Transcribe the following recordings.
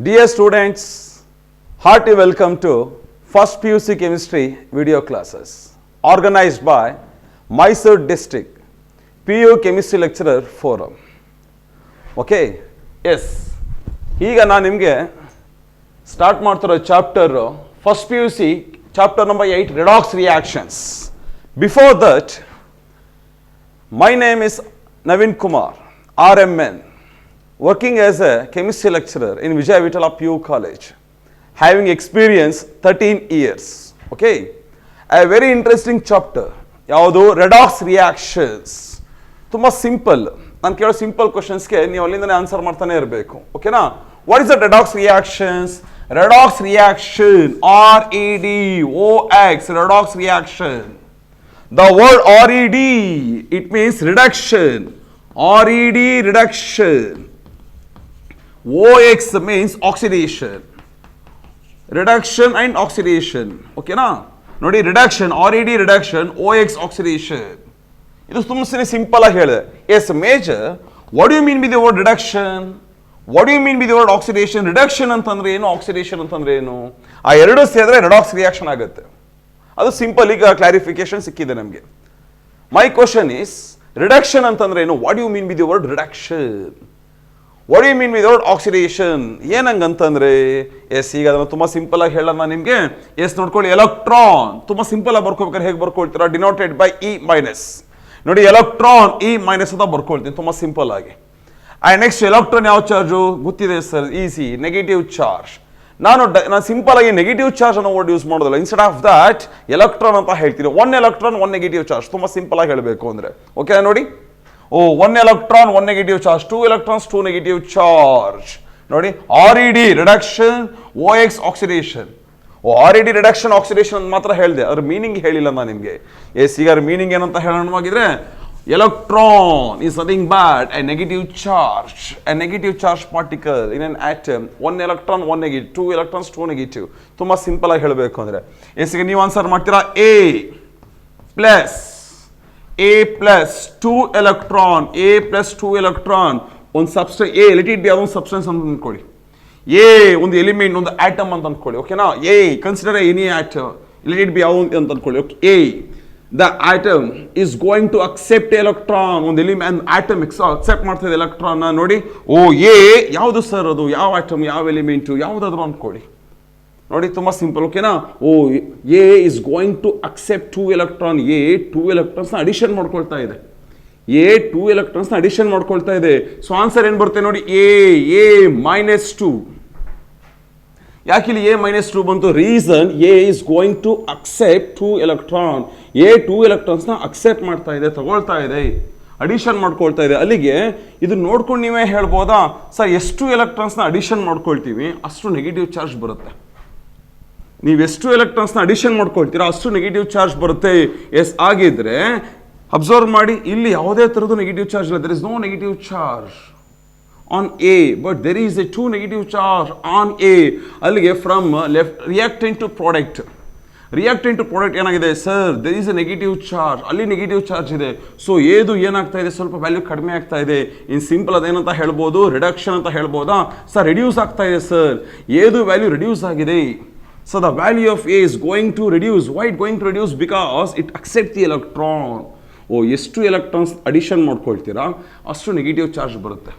Dear students, hearty welcome to First PUC Chemistry video classes organized by Mysore District PU Chemistry Lecturer Forum. Okay, yes. ಈಗ ನಾನು ನಿಮಗೆ start ಮಾಡ್ತಿರೋ chapter first P U C chapter number 8 redox reactions. Before that my name is Naveen Kumar, RMN, working as a chemistry lecturer in Vijay Vitala PU College, having experience 13 years. Okay, a very interesting chapter. ಯಾವುದು redox reactions. ತುಂಬ simple. ನಾನು ಕೇಳೋ simple ಕ್ವಶನ್ಸ್ಗೆ ನೀವು ಅಲ್ಲಿಂದನೇ answer ಮಾಡ್ತಾನೆ ಇರಬೇಕು. ಓಕೆನಾ? What is the redox reactions? Redox reaction, REDOX, redox reaction. The word RED, it means reduction. RED, reduction. OX means oxidation. Reduction and oxidation. Okay na? Nodi reduction, RED reduction, OX oxidation. Idu tumma simple ಆಗಿ ಹೇಳಿದೆ. Yes, major. What do you mean by the word reduction? What do you mean by the word oxidation? Reduction ಅಂತಂದ್ರೆ ಏನು, oxidation ಅಂತಂದ್ರೆ ಏನು? ಆ ಎರಡು ಸೇರಿದ್ರೆ redox reaction ಆಗುತ್ತೆ. ಅದು ಸಿಂಪಲ್. ಈಗ ಕ್ಲಾರಿಫಿಕೇಶನ್ ಸಿಕ್ಕಿದೆ ನಮಗೆ. ಮೈ ಕ್ವಶನ್ ಈಸ್ ರಿಡಕ್ಷನ್ ಅಂತಂದ್ರೆ ಏನು? What you mean by the word reduction? What you mean by the word oxidation? ಏನಂಗಂತಂದ್ರೆ ಎಸ್, ಈಗ ಅದನ್ನು ತುಂಬಾ ಸಿಂಪಲ್ ಆಗಿ ಹೇಳೋಣ ನಿಮಗೆ. ಎಸ್ ನೋಡ್ಕೊಳ್ಳಿ, ಎಲೆಕ್ಟ್ರಾನ್ ತುಂಬಾ ಸಿಂಪಲ್ ಆಗಿ ಬರ್ಕೋಬೇಕಾದ್ರೆ ಹೇಗೆ ಬರ್ಕೊಳ್ತೀರಾ? Denoted by E minus. ನೋಡಿ, ಎಲೆಕ್ಟ್ರಾನ್ E ಮೈನಸ್ ಅಂತ ಬರ್ಕೊಳ್ತೀನಿ ತುಂಬಾ ಸಿಂಪಲ್ ಆಗಿ. ನೆಕ್ಸ್ಟ್ ಎಲೆಕ್ಟ್ರಾನ್ ಯಾವ ಚಾರ್ಜು ಗೊತ್ತಿದೆ ಸರ್? Easy, negative charge. ನಾನು ಸಿಂಪಲ್ ಆಗಿ ನೆಗೆಟಿವ್ ಚಾರ್ಜ್ ಅನ್ನೋ ವರ್ಡ್ ಯೂಸ್ ಮಾಡೋದಿಲ್ಲ. ಇನ್ಸ್ಟೆಡ್ ಆಫ್ ದಟ್ ಎಲೆಕ್ಟ್ರಾನ್ ಅಂತ ಹೇಳ್ತೀನಿ. 1 ಎಲೆಕ್ಟ್ರಾನ್ 1 ನೆಗೆಟಿವ್ ಚಾರ್ಜ್. ತುಂಬಾ ಸಿಂಪಲ್ ಆಗಿ ಹೇಳಬೇಕು ಅಂದ್ರೆ. ಓಕೆ ನೋಡಿ, 1 electron 1 negative charge, 2 electrons 2 negative charge. ನೋಡಿ, RED reduction, OX oxidation. RED reduction oxidation ಅಂತ ಮಾತ್ರ ಹೇಳಿದೆ, ಅದ್ರ ಮೀನಿಂಗ್ ಹೇಳಿಲ್ಲ ನಾನು ನಿಮಗೆ. ಎಸ್, ಈಗ ಅದ್ರ ಮೀನಿಂಗ್ ಏನಂತ ಹೇಳೋಣವಾಗಿದ್ರೆ, electron is nothing but a negative charge particle in an atom. 1 electron 1 negative, 2 electrons 2 negative. ತುಂಬಾ ಸಿಂಪಲ್ ಆಗಿ ಹೇಳಬೇಕು ಅಂದ್ರೆ ಎಸ್, ಈಗ ನೀವು ಆನ್ಸರ್ ಮಾಡ್ತೀರಾ A plus 2 electron, A plus 2 electron ಒಂದು substance A, let it be ಅದೊಂದು ಸಬ್ಸ್ಟೆನ್ಸ್ ಅಂತ ಅಂದ್ಕೊಳ್ಳಿ. A ಒಂದು ಎಲಿಮೆಂಟ್, ಒಂದು ಆಟಮ್ ಅಂತ ಅಂದ್ಕೊಳ್ಳಿ. ಓಕೆನಾ? A consider any atom, let it be ಯಾವುದು ಅಂತ ಅಂದ್ಕೊಳ್ಳಿ. Okay, A the atom is going to accept electron. ಒಂದು ಎಲಿಮೆಂಟ್ ಆಟಮ್ ಅಕ್ಸೆಪ್ಟ್ ಮಾಡ್ತದೆ ಎಲೆಕ್ಟ್ರಾನ್. ನೋಡಿ, A ಯಾವುದು ಸರ್? ಅದು ಯಾವ ಆಟಮ್, ಯಾವ ಎಲಿಮೆಂಟು, ಯಾವುದಾದ್ರು ಅನ್ಕೊಳ್ಳಿ. ನೋಡಿ, ತುಂಬಾ ಸಿಂಪಲ್. ಓಕೆನಾ? A is going to accept 2 electron. A 2 electrons ನ ಅಡಿಷನ್ ಮಾಡ್ಕೊಳ್ತಾ ಇದೆ. A 2 electrons ನ ಅಡಿಷನ್ ಮಾಡ್ಕೊಳ್ತಾ ಇದೆ. ಸೊ ಆನ್ಸರ್ ಏನ್ ಬರುತ್ತೆ ನೋಡಿ, A -2. ಯಾಕಿಲ್ಲಿ A -2 ಬಂತು? Reason, A is going to accept 2 electron. A 2 electrons ನ ಅಕ್ಸೆಪ್ಟ್ ಮಾಡ್ತಾ ಇದೆ, ತಗೊಳ್ತಾ ಇದೆ, ಅಡಿಷನ್ ಮಾಡ್ಕೊಳ್ತಾ ಇದೆ. ಅಲ್ಲಿಗೆ ಇದು ನೋಡ್ಕೊಂಡು ನೀವೇ ಹೇಳ್ಬೋದಾ ಸರ್, ಎಷ್ಟು ಎಲೆಕ್ಟ್ರಾನ್ಸ್ ನ ಅಡಿಷನ್ ಮಾಡ್ಕೊಳ್ತೀವಿ ಅಷ್ಟು ನೆಗೆಟಿವ್ ಚಾರ್ಜ್ ಬರುತ್ತೆ. ನೀವು ಎಷ್ಟು ಎಲೆಕ್ಟ್ರಾನ್ಸ್ ನ ಅಡಿಷನ್ ಮಾಡ್ಕೊಳ್ತೀರಾ ಅಷ್ಟು ನೆಗೆಟಿವ್ ಚಾರ್ಜ್ ಬರುತ್ತೆ. ಎಸ್, ಆಗಿದ್ರೆ ಅಬ್ಸರ್ವ್ ಮಾಡಿ, ಇಲ್ಲಿ ಯಾವುದೇ ತರದ್ದು ನೆಗೆಟಿವ್ ಚಾರ್ಜ್ ಇಲ್ಲ. There is no negative charge on A, but there is a 2 negative charge on A. ಅಲ್ಲಿಗೆ ಫ್ರಮ್ reactant to product ಏನಾಗಿದೆ sir? there is a negative charge. ಅಲ್ಲಿ ನೆಗೆಟಿವ್ ಚಾರ್ಜ್ ಇದೆ. ಸೊ ಏದು ಏನಾಗ್ತಾ ಇದೆ? ಸ್ವಲ್ಪ ವ್ಯಾಲ್ಯೂ ಕಡಿಮೆ ಆಗ್ತಾ ಇದೆ. ಇನ್ ಸಿಂಪಲ್ ಅದೇನಂತ ಹೇಳ್ಬೋದು? ರಿಡಕ್ಷನ್ ಅಂತ ಹೇಳ್ಬೋದಾ ಸರ್? ರಿಡ್ಯೂಸ್ ಆಗ್ತಾ ಇದೆ ಸರ್. ಏದು ವ್ಯಾಲ್ಯೂ ರಿಡ್ಯೂಸ್ ಆಗಿದೆ. So the value of A is going to reduce. why it going to reduce? because it accepts the electron. ಎಷ್ಟು ಎಲೆಕ್ಟ್ರಾನ್ಸ್ ಅಡಿಷನ್ ಮಾಡ್ಕೊಳ್ತೀರಾ ಅಷ್ಟು ನೆಗೆಟಿವ್ ಚಾರ್ಜ್ ಬರುತ್ತೆ.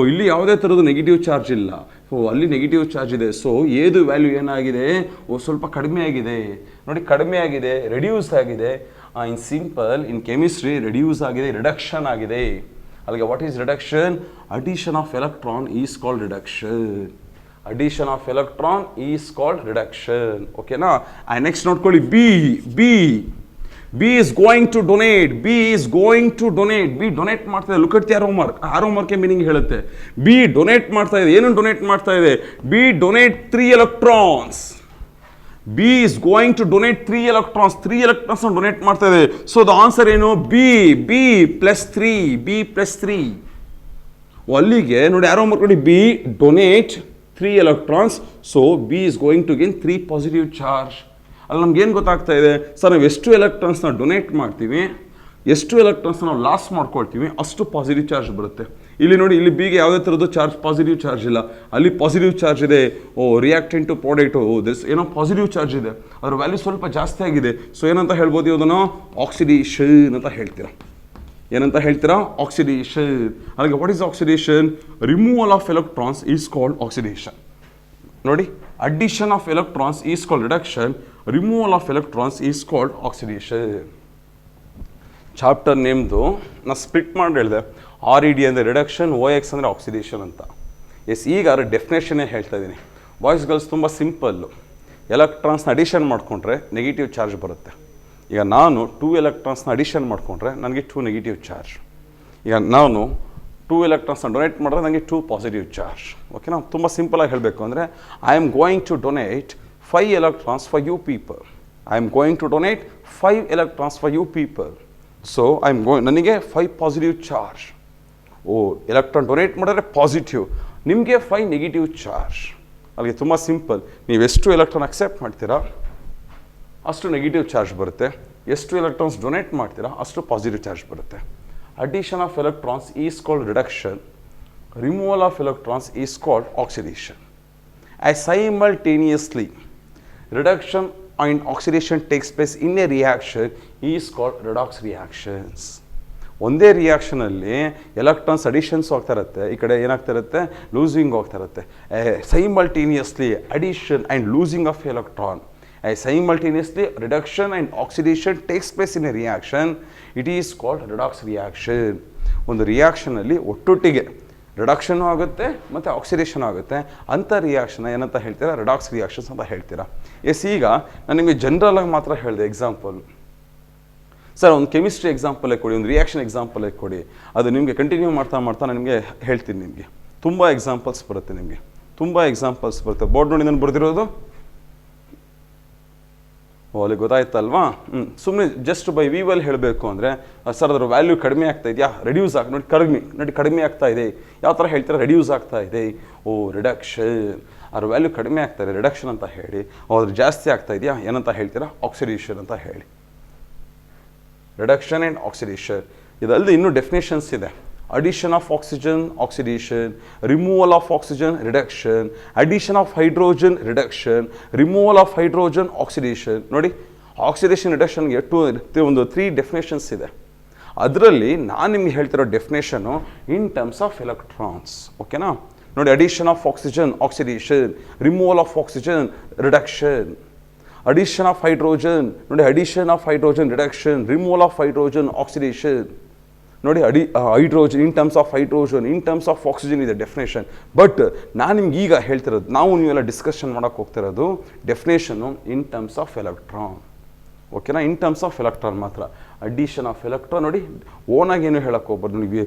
ಇಲ್ಲಿ ಯಾವುದೇ ಥರದ್ದು ನೆಗೆಟಿವ್ ಚಾರ್ಜ್ ಇಲ್ಲ. ಅಲ್ಲಿ ನೆಗೆಟಿವ್ ಚಾರ್ಜ್ ಇದೆ. ಸೊ ಏದು ವ್ಯಾಲ್ಯೂ ಏನಾಗಿದೆ? ಸ್ವಲ್ಪ ಕಡಿಮೆ ಆಗಿದೆ. ನೋಡಿ, ಕಡಿಮೆ ಆಗಿದೆ, ರೆಡ್ಯೂಸ್ ಆಗಿದೆ. In simple, in chemistry reduce ಆಗಿದೆ, ರಿಡಕ್ಷನ್ ಆಗಿದೆ. ಅಲ್ಲಿಗೆ what is reduction? Addition of electron is called reduction. Addition of electron is called reduction. ಓಕೆನಾ? ನೆಕ್ಸ್ಟ್ ನೋಡ್ಕೊಳ್ಳಿ, B is going to donate. B donate ಮಾಡ್ತಾ ಇದೆ. Look at the arrow mark meaning ಹೇಳುತ್ತೆ. B donate ಮಾಡ್ತಾ ಇದೆ. ಏನು donate ಮಾಡ್ತಾ ಇದೆ? B donate 3 electrons. B is going to donate 3 electrons. 3 electrons donate ಮಾಡ್ತಾ ಇದೆ. ಸೊ ದ ಆನ್ಸರ್ ಏನು? B plus 3. ಅಲ್ಲಿಗೆ ನೋಡಿ, ಆರೋ ಮಾರ್ಕ್ ನೋಡಿ, B donate 3 electrons. So B is going to gain 3 positive charge. ಅಲ್ಲಿ ನಮ್ಗೆ ಏನು ಗೊತ್ತಾಗ್ತಾ ಇದೆ ಸರ್? ನಾವು ಎಷ್ಟು ಎಲೆಕ್ಟ್ರಾನ್ಸ್ನ ಡೊನೇಟ್ ಮಾಡ್ತೀವಿ, ಎಷ್ಟು ಎಲೆಕ್ಟ್ರಾನ್ಸ್ ನಾವು ಲಾಸ್ ಮಾಡ್ಕೊಳ್ತೀವಿ ಅಷ್ಟು ಪಾಸಿಟಿವ್ ಚಾರ್ಜ್ ಬರುತ್ತೆ. ಇಲ್ಲಿ ನೋಡಿ, ಇಲ್ಲಿ ಬಿಗೆ ಯಾವುದೇ ಥರದ್ದು ಚಾರ್ಜ್, ಪಾಸಿಟಿವ್ ಚಾರ್ಜ್ ಇಲ್ಲ. ಅಲ್ಲಿ ಪಾಸಿಟಿವ್ ಚಾರ್ಜ್ ಇದೆ. ರಿಯಾಕ್ಟೆಂಟ್ ಟು ಪ್ರಾಡಕ್ಟ್, ದಿಸ್ ಏನೋ ಪಾಸಿಟಿವ್ ಚಾರ್ಜ್ ಇದೆ, ಅದರ ವ್ಯಾಲ್ಯೂ ಸ್ವಲ್ಪ ಜಾಸ್ತಿ ಆಗಿದೆ. ಸೊ ಏನಂತ ಹೇಳ್ಬೋದು ಅದನ್ನು? ಆಕ್ಸಿಡೇಷನ್ ಅಂತ ಹೇಳ್ತೀರಾ. ಏನಂತ ಹೇಳ್ತೀರಾ? ಆಕ್ಸಿಡೇಷನ್. ಹಾಗೆ what is oxidation? Removal of electrons is called oxidation. ನೋಡಿ, addition of electrons is called reduction, removal of electrons is called oxidation. Chapter ನೇಮ್ದು ನಾನು ಸ್ಪ್ಲಿಟ್ ಮಾಡಿ ಹೇಳಿದೆ. RED ಅಂದರೆ ರಿಡಕ್ಷನ್, OX ಅಂದರೆ ಆಕ್ಸಿಡೇಷನ್ ಅಂತ. ಎಸ್, ಈಗ ಡೆಫಿನೇಷನ್ನೇ ಹೇಳ್ತಾ ಇದ್ದೀನಿ. ಬಾಯ್ಸ್ ಗರ್ಲ್ಸ್ ತುಂಬ ಸಿಂಪಲ್ಲು. ಎಲೆಕ್ಟ್ರಾನ್ಸ್ನ ಅಡಿಷನ್ ಮಾಡಿಕೊಂಡ್ರೆ ನೆಗೆಟಿವ್ ಚಾರ್ಜ್ ಬರುತ್ತೆ. ಈಗ ನಾನು 2 ಎಲೆಕ್ಟ್ರಾನ್ಸ್ನ ಅಡಿಷನ್ ಮಾಡಿಕೊಂಡ್ರೆ ನನಗೆ 2 ನೆಗೆಟಿವ್ ಚಾರ್ಜ್. ಈಗ ನಾನು 2 ಎಲೆಕ್ಟ್ರಾನ್ಸ್ನ ಡೊನೇಟ್ ಮಾಡಿದ್ರೆ ನನಗೆ 2 ಪಾಸಿಟಿವ್ ಚಾರ್ಜ್. ಓಕೆನಾ? ತುಂಬ ಸಿಂಪಲಾಗಿ ಹೇಳಬೇಕು ಅಂದರೆ, I am going to donate 5 electrons for you people. I am going to donate 5 electrons for you people. So I am going, ನನಗೆ 5 ಪಾಸಿಟಿವ್ ಚಾರ್ಜ್. ಎಲೆಕ್ಟ್ರಾನ್ ಡೊನೇಟ್ ಮಾಡಿದ್ರೆ ಪಾಸಿಟಿವ್, ನಿಮಗೆ 5 ನೆಗೆಟಿವ್ ಚಾರ್ಜ್. ಅಲ್ಲಿಗೆ ತುಂಬ ಸಿಂಪಲ್. ನೀವು ಎಷ್ಟು ಎಲೆಕ್ಟ್ರಾನ್ ಅಕ್ಸೆಪ್ಟ್ ಮಾಡ್ತೀರಾ ಅಷ್ಟು negative charge ಬರುತ್ತೆ, ಎಷ್ಟು ಎಲೆಕ್ಟ್ರಾನ್ಸ್ ಡೊನೇಟ್ ಮಾಡ್ತೀರಾ ಅಷ್ಟು ಪಾಸಿಟಿವ್ ಚಾರ್ಜ್ ಬರುತ್ತೆ. Addition of electrons is called reduction, removal of electrons is called oxidation. As simultaneously reduction and oxidation takes place in a reaction is called redox reactions. ಒಂದೇ ರಿಯಾಕ್ಷನಲ್ಲಿ electrons additions ಹೋಗ್ತಾ ಇರುತ್ತೆ, ಈ ಕಡೆ ಏನಾಗ್ತಾ ಇರುತ್ತೆ? ಲೂಸಿಂಗ್ ಹೋಗ್ತಾ ಇರುತ್ತೆ. Simultaneously addition and losing of electron, simultaneously reduction and oxidation takes place in a reaction, it is called redox reaction. ಒಂದು ರಿಯಾಕ್ಷನಲ್ಲಿ ಒಟ್ಟೊಟ್ಟಿಗೆ ರಿಡಕ್ಷನು ಆಗುತ್ತೆ ಮತ್ತು ಆಕ್ಸಿಡೇಷನ್ ಆಗುತ್ತೆ. ಅಂಥ ರಿಯಾಕ್ಷನ್ ಏನಂತ ಹೇಳ್ತೀರಾ? ರಿಡಾಕ್ಸ್ ರಿಯಾಕ್ಷನ್ಸ್ ಅಂತ ಹೇಳ್ತೀರಾ. ಎಸ್, ಈಗ ನಾನು ನಿಮಗೆ ಜನರಲಾಗಿ ಮಾತ್ರ ಹೇಳಿದೆ ಎಕ್ಸಾಂಪಲ್. ಸರ್ ಒಂದು ಕೆಮಿಸ್ಟ್ರಿ ಎಕ್ಸಾಂಪಲೇ ಕೊಡಿ, ಒಂದು ರಿಯಾಕ್ಷನ್ ಎಕ್ಸಾಂಪಲೇ ಕೊಡಿ, ಅದು ನಿಮಗೆ ಕಂಟಿನ್ಯೂ ಮಾಡ್ತಾ ಮಾಡ್ತಾ ನಾನು ನಿಮಗೆ ಹೇಳ್ತೀನಿ. ನಿಮಗೆ ತುಂಬ ಎಕ್ಸಾಂಪಲ್ಸ್ ಬರುತ್ತೆ, ನಿಮಗೆ ತುಂಬ ಎಕ್ಸಾಂಪಲ್ಸ್ ಬರುತ್ತೆ. ಬೋರ್ಡ್ ನೋಡಿ ನಾನು ಬರೆದಿರೋದು, ಅಲ್ಲಿ ಗೊತ್ತಾಯ್ತಲ್ವಾ? ಸುಮ್ಮನೆ ಜಸ್ಟ್ ಬೈ ವಿವಲ್ ಹೇಳಬೇಕು ಅಂದರೆ, ಸರ್ ಅದರ ವ್ಯಾಲ್ಯೂ ಕಡಿಮೆ ಆಗ್ತಾ ಇದೆಯಾ? ರೆಡ್ಯೂಸ್ ನೋಡಿ ಕಡಿಮೆ ಆಗ್ತಾ ಇದೆ. ಯಾವ ಥರ ಹೇಳ್ತಾರೆ? ರೆಡ್ಯೂಸ್ ಆಗ್ತಾ ಇದೆ. ರಿಡಕ್ಷನ್. ಅದ್ರ ವ್ಯಾಲ್ಯೂ ಕಡಿಮೆ ಆಗ್ತಾ ಇದೆ, ರಿಡಕ್ಷನ್ ಅಂತ ಹೇಳಿ. ಅದ್ರ ಜಾಸ್ತಿ ಆಗ್ತಾ ಇದೆಯಾ? ಏನಂತ ಹೇಳ್ತೀರಾ? ಆಕ್ಸಿಡೇಷನ್ ಅಂತ ಹೇಳಿ. Reduction and oxidation. ಇದಲ್ಲದೆ ಇನ್ನೂ ಡೆಫಿನೇಷನ್ಸ್ ಇದೆ. Addition of oxygen, oxidation, removal of oxygen, reduction, addition of hydrogen, reduction, removal of hydrogen, oxidation. ನೋಡಿ, ಆಕ್ಸಿಡೇಷನ್ ರಿಡಕ್ಷನ್ಗೆ ಒಂದು 3 ಡೆಫಿನೇಷನ್ಸ್ ಇದೆ. ಅದರಲ್ಲಿ ನಾನು ನಿಮ್ಗೆ ಹೇಳ್ತಿರೋ definition in terms of electrons. ಓಕೆನಾ? ನೋಡಿ, addition of oxygen, oxidation, removal of oxygen, reduction. Addition of hydrogen, ನೋಡಿ addition of hydrogen, reduction, removal of hydrogen, oxidation. ನೋಡಿ, hydrogen in terms of hydrogen, in terms of oxygen ಇದೆ definition. But ನಾನು ನಿಮ್ಗೆ ಈಗ ಹೇಳ್ತಿರೋದು, ನಾವು ನೀವೆಲ್ಲ ಡಿಸ್ಕಷನ್ ಮಾಡೋಕ್ಕೆ ಹೋಗ್ತಿರೋದು definition in terms of electron. ಓಕೆನಾ? ಇನ್ ಟರ್ಮ್ಸ್ ಆಫ್ ಎಲೆಕ್ಟ್ರಾನ್ ಮಾತ್ರ. ಅಡಿಷನ್ ಆಫ್ ಎಲೆಕ್ಟ್ರಾನ್ ನೋಡಿ, ಓನಾಗಿ ಏನು ಹೇಳಕ್ಕೆ ಹೋಗ್ಬಾರ್ದು. ನಿಮಗೆ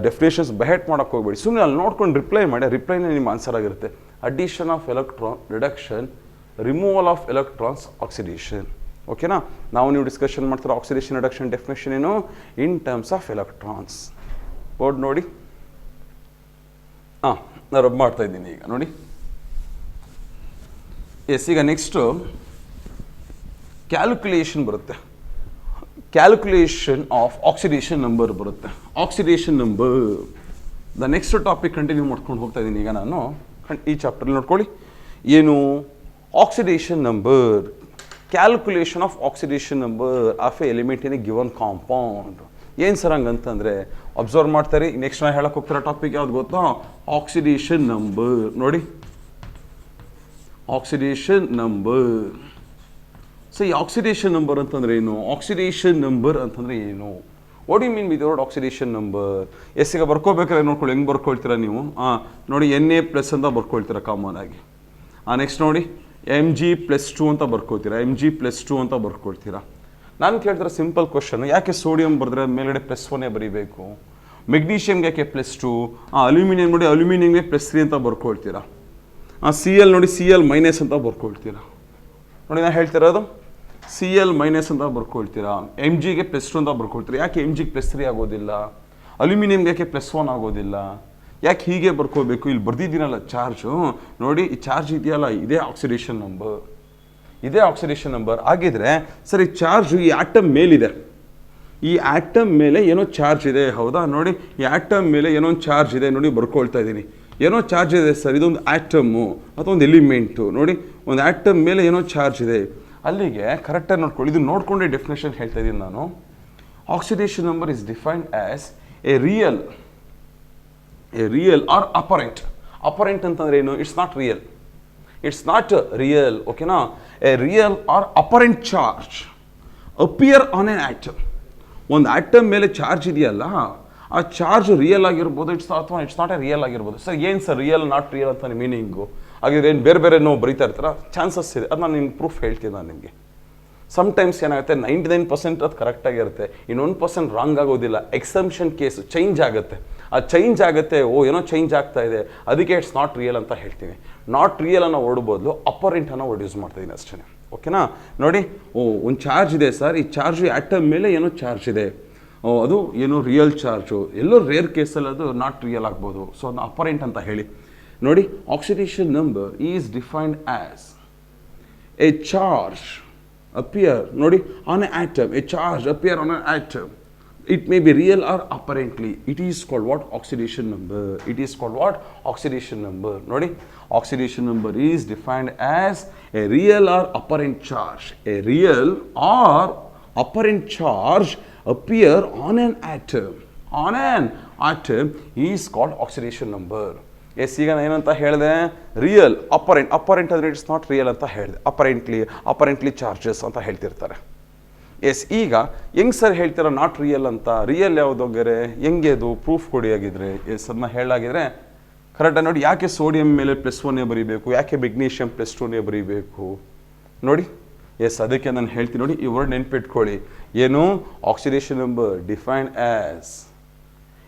ಡೆಫಿನೇಷನ್ಸ್ ಬಹೆಟ್ ಮಾಡೋಕ್ಕೆ ಹೋಗ್ಬೇಡಿ, ಸುಮ್ಮನೆ ಅಲ್ಲಿ ನೋಡ್ಕೊಂಡು ರಿಪ್ಲೈ ಮಾಡಿ. ರಿಪ್ಲೈನೇ ನಿಮ್ಮ ಆನ್ಸರ್ ಆಗಿರುತ್ತೆ. Addition of electron, reduction, removal of electrons, oxidation. ಓಕೆನಾ? ನಾವು ನೀವು ಡಿಸ್ಕಷನ್ ಮಾಡ್ತಾರೆ ಆಕ್ಸಿಡೇಷನ್ ರಿಡಕ್ಷನ್ ಡೆಫಿನೇಷನ್ ಏನು? ಇನ್ ಟರ್ಮ್ಸ್ ಆಫ್ ಎಲೆಕ್ಟ್ರಾನ್ಸ್. ಬೋರ್ಡ್ ನೋಡಿ, ನಾನು ರಬ್ ಮಾಡ್ತಾ ಇದ್ದೀನಿ ಈಗ ನೋಡಿ. ಎಸ್, ಈಗ ನೆಕ್ಸ್ಟು ಕ್ಯಾಲ್ಕುಲೇಷನ್ ಬರುತ್ತೆ. ಕ್ಯಾಲ್ಕುಲೇಷನ್ ಆಫ್ ಆಕ್ಸಿಡೇಷನ್ ನಂಬರ್ ಬರುತ್ತೆ. Oxidation number the next topic continue ಮಾಡ್ಕೊಂಡು ಹೋಗ್ತಾ ಇದ್ದೀನಿ. ಈಗ ನಾನು ಈ ಚಾಪ್ಟರ್ಲಿ ನೋಡ್ಕೊಳ್ಳಿ, ಏನು oxidation number, calculation of oxidation number of A element in a given compound. ಏನು ಸರ್ ಹಂಗಂತಂದರೆ ಅಬ್ಸರ್ವ್ ಮಾಡ್ತಾರೆ. ನೆಕ್ಸ್ಟ್ ನಾನು ಹೇಳಕ್ಕೆ ಹೋಗ್ತಿರೋ ಟಾಪಿಕ್ ಯಾವ್ದು ಗೊತ್ತಾ? Oxidation number. ನೋಡಿ, ಆಕ್ಸಿಡೇಷನ್ ನಂಬರ್. ಸೊ ಈ ಆಕ್ಸಿಡೇಷನ್ ನಂಬರ್ ಅಂತಂದರೆ ಏನು? ಆಕ್ಸಿಡೇಷನ್ ನಂಬರ್ ಅಂತಂದರೆ ಏನು? What you mean with word oxidation number? Yes, ಈಗ ಬರ್ಕೋಬೇಕಾದ್ರೆ ನೋಡ್ಕೊಳ್ಳಿ, ಹೆಂಗೆ ಬರ್ಕೊಳ್ತೀರಾ ನೀವು? ನೋಡಿ, Na+ ಅಂತ ಬರ್ಕೊಳ್ತೀರಾ ಕಾಮನ್ ಆಗಿ. ನೆಕ್ಸ್ಟ್ ನೋಡಿ, Mg+2 ಅಂತ ಬರ್ಕೊಳ್ತೀರಾ, Mg+2 ಅಂತ ಬರ್ಕೊಳ್ತೀರಾ. ನಾನು ಕೇಳ್ತಿರೋ ಸಿಂಪಲ್ ಕ್ವಶನ್, ಯಾಕೆ ಸೋಡಿಯಂ ಬರೆದ್ರೆ ಮೇಲ್ಗಡೆ +1 ಬರೀಬೇಕು? ಮೆಗ್ನೀಷಿಯಮ್ಗೆ ಯಾಕೆ +2? ಅಲ್ಯೂಮಿನಿಯಂ ನೋಡಿ, ಅಲ್ಯೂಮಿನಿಯಂಗೆ +3 ಅಂತ ಬರ್ಕೊಳ್ತೀರಾ. Cl ನೋಡಿ, Cl- ಅಂತ ಬರ್ಕೊಳ್ತೀರಾ. ನೋಡಿ, ನಾನು ಹೇಳ್ತಿರೋದು Cl- ಅಂತ ಬರ್ಕೊಳ್ತೀರಾ. Mgಗೆ +2 ಅಂತ ಬರ್ಕೊಳ್ತೀರಾ. ಯಾಕೆ Mgಗೆ +3 ಆಗೋದಿಲ್ಲ? ಅಲ್ಯೂಮಿನಿಯಂಗೆ ಯಾಕೆ +1 ಆಗೋದಿಲ್ಲ? ಯಾಕೆ ಹೀಗೆ ಬರ್ಕೋಬೇಕು? ಇಲ್ಲಿ ಬರ್ದಿದ್ದೀನಲ್ಲ ಚಾರ್ಜು, ನೋಡಿ ಈ ಚಾರ್ಜ್ ಇದೆಯಲ್ಲ, ಇದೇ ಆಕ್ಸಿಡೇಷನ್ ನಂಬರ್. ಇದೇ ಆಕ್ಸಿಡೇಷನ್ ನಂಬರ್ ಆಗಿದ್ರೆ ಸರಿ, ಚಾರ್ಜು ಈ ಆಟಮ್ ಮೇಲಿದೆ, ಈ ಆಟಮ್ ಮೇಲೆ ಏನೋ ಚಾರ್ಜ್ ಇದೆ, ಹೌದಾ? ನೋಡಿ, ಈ ಆಟಮ್ ಮೇಲೆ ಏನೋ ಒಂದು ಚಾರ್ಜ್ ಇದೆ ನೋಡಿ, ಬರ್ಕೊಳ್ತಾ ಇದ್ದೀನಿ. ಏನೋ ಚಾರ್ಜ್ ಇದೆ ಸರ್, ಇದೊಂದು ಆಟಮ್ಮು ಅಥವಾ ಒಂದು ಎಲಿಮೆಂಟು. ನೋಡಿ, ಒಂದು ಆಟಮ್ ಮೇಲೆ ಏನೋ ಚಾರ್ಜ್ ಇದೆ. ಅಲ್ಲಿಗೆ ಕರೆಕ್ಟಾಗಿ ನೋಡ್ಕೊಳ್ಳಿ, ಇದು ನೋಡ್ಕೊಂಡೆ ಡೆಫಿನೇಷನ್ ಹೇಳ್ತಾ ಇದ್ದೀನಿ ನಾನು. Oxidation number is defined as a real or apparent. Apparent ಅಂತಂದ್ರೆ ಏನು? It's not real, it's not real, ಓಕೆನಾ? A real or apparent charge appear on an atom. ಒಂದು ಆಟಮ್ ಮೇಲೆ ಚಾರ್ಜ್ ಇದೆಯಲ್ಲ, ಆ ಚಾರ್ಜ್ ರಿಯಲ್ ಆಗಿರ್ಬೋದು, ಅಥವಾ ಇಟ್ಸ್ ನಾಟ್ ಎ ರಿಯಲ್ ಆಗಿರ್ಬೋದು. ಸರ್ ಏನು ಸರ್ ರಿಯಲ್ ನಾಟ್ ರಿಯಲ್ ಅಂತ ಮೀನಿಂಗು? ಹಾಗಿದ್ರೆ ಏನು ಬೇರೆ ಬೇರೆ ನಾವು ಬರೀತಾ ಇರ್ತಾರ? ಚಾನ್ಸಸ್ ಇದೆ, ಅದು ನಾನು ನಿಮ್ಗೆ ಪ್ರೂಫ್ ಹೇಳ್ತೀನಿ ನಾನು ನಿಮಗೆ. ಸಮ್ಟೈಮ್ಸ್ ಏನಾಗುತ್ತೆ, 99% ಅದು ಕರೆಕ್ಟಾಗಿರುತ್ತೆ, ಇನ್ನು 1% ರಾಂಗ್ ಆಗೋದಿಲ್ಲ. ಎಕ್ಸಂಪ್ಷನ್ ಕೇಸ್ ಚೇಂಜ್ ಆಗುತ್ತೆ, ಆ ಚೇಂಜ್ ಆಗುತ್ತೆ, ಏನೋ ಚೇಂಜ್ ಆಗ್ತಾ ಇದೆ, ಅದಕ್ಕೆ ಇಟ್ಸ್ ನಾಟ್ ರಿಯಲ್ ಅಂತ ಹೇಳ್ತೀನಿ. ನಾಟ್ ರಿಯಲ್ ಅನ್ನೋ ವರ್ಡ್ ಬದಲು ಅಪರೆಂಟ್ ಅನ್ನೋ ವರ್ಡ್ ಯೂಸ್ ಮಾಡ್ತಾಯಿದ್ದೀನಿ ಅಷ್ಟೇ, ಓಕೆನಾ? ನೋಡಿ, ಒಂದು ಚಾರ್ಜ್ ಇದೆ ಸರ್, ಈ ಚಾರ್ಜ್ ಆಟಮ್ ಮೇಲೆ ಏನೋ ಚಾರ್ಜ್ ಇದೆ, ಅದು ಏನೋ ರಿಯಲ್ ಚಾರ್ಜು, ಎಲ್ಲೋ ರೇರ್ ಕೇಸಲ್ಲಿ ಅದು ನಾಟ್ ರಿಯಲ್ ಆಗ್ಬೋದು, ಸೊ ಅದನ್ನ ಅಪರೆಂಟ್ ಅಂತ ಹೇಳಿ. ನೋಡಿ, oxidation number is defined as A charge appear, ನೋಡಿ, on an atom, a charge appear on an atom. It may be real or apparently. It is called what? Oxidation number. It is called what? Oxidation number. ನೋಡಿ, oxidation number is defined as a real or apparent charge. A real or apparent charge appear on an atom. On an atom is called oxidation number. Yes, ಈಗ ನಾನು ಏನಂತ ಹೇಳಿದೆ? Real, apparent ಅಂದರೆ it's not real ಅಂತ ಹೇಳಿದೆ. Apparently charges ಅಂತ ಹೇಳ್ತಿರ್ತಾರೆ. S, ಈಗ ಹೆಂಗೆ ಸರ್ ಹೇಳ್ತೀರಾ ನಾಟ್ ರಿಯಲ್ ಅಂತ? ರಿಯಲ್ ಯಾವುದೋಗ್ಯಾರೆ, ಹೆಂಗೆ ಅದು ಪ್ರೂಫ್ ಕೊಡಿ ಆಗಿದ್ರೆ? ಎಸ್, ಅದನ್ನ ಹೇಳಾಗಿದ್ರೆ ಕರೆಕ್ಟಾಗಿ ನೋಡಿ. ಯಾಕೆ ಸೋಡಿಯಂ ಮೇಲೆ +1 ಬರೀಬೇಕು? ಯಾಕೆ ಮೆಗ್ನೀಷಿಯಂ +2 ಬರೀಬೇಕು? ನೋಡಿ, ಎಸ್, ಅದಕ್ಕೆ ನಾನು ಹೇಳ್ತೀನಿ ನೋಡಿ, ಈ ವರ್ಡ್ ನೆನ್ಪಿಟ್ಕೊಳ್ಳಿ. ಏನು? Oxidation number defined as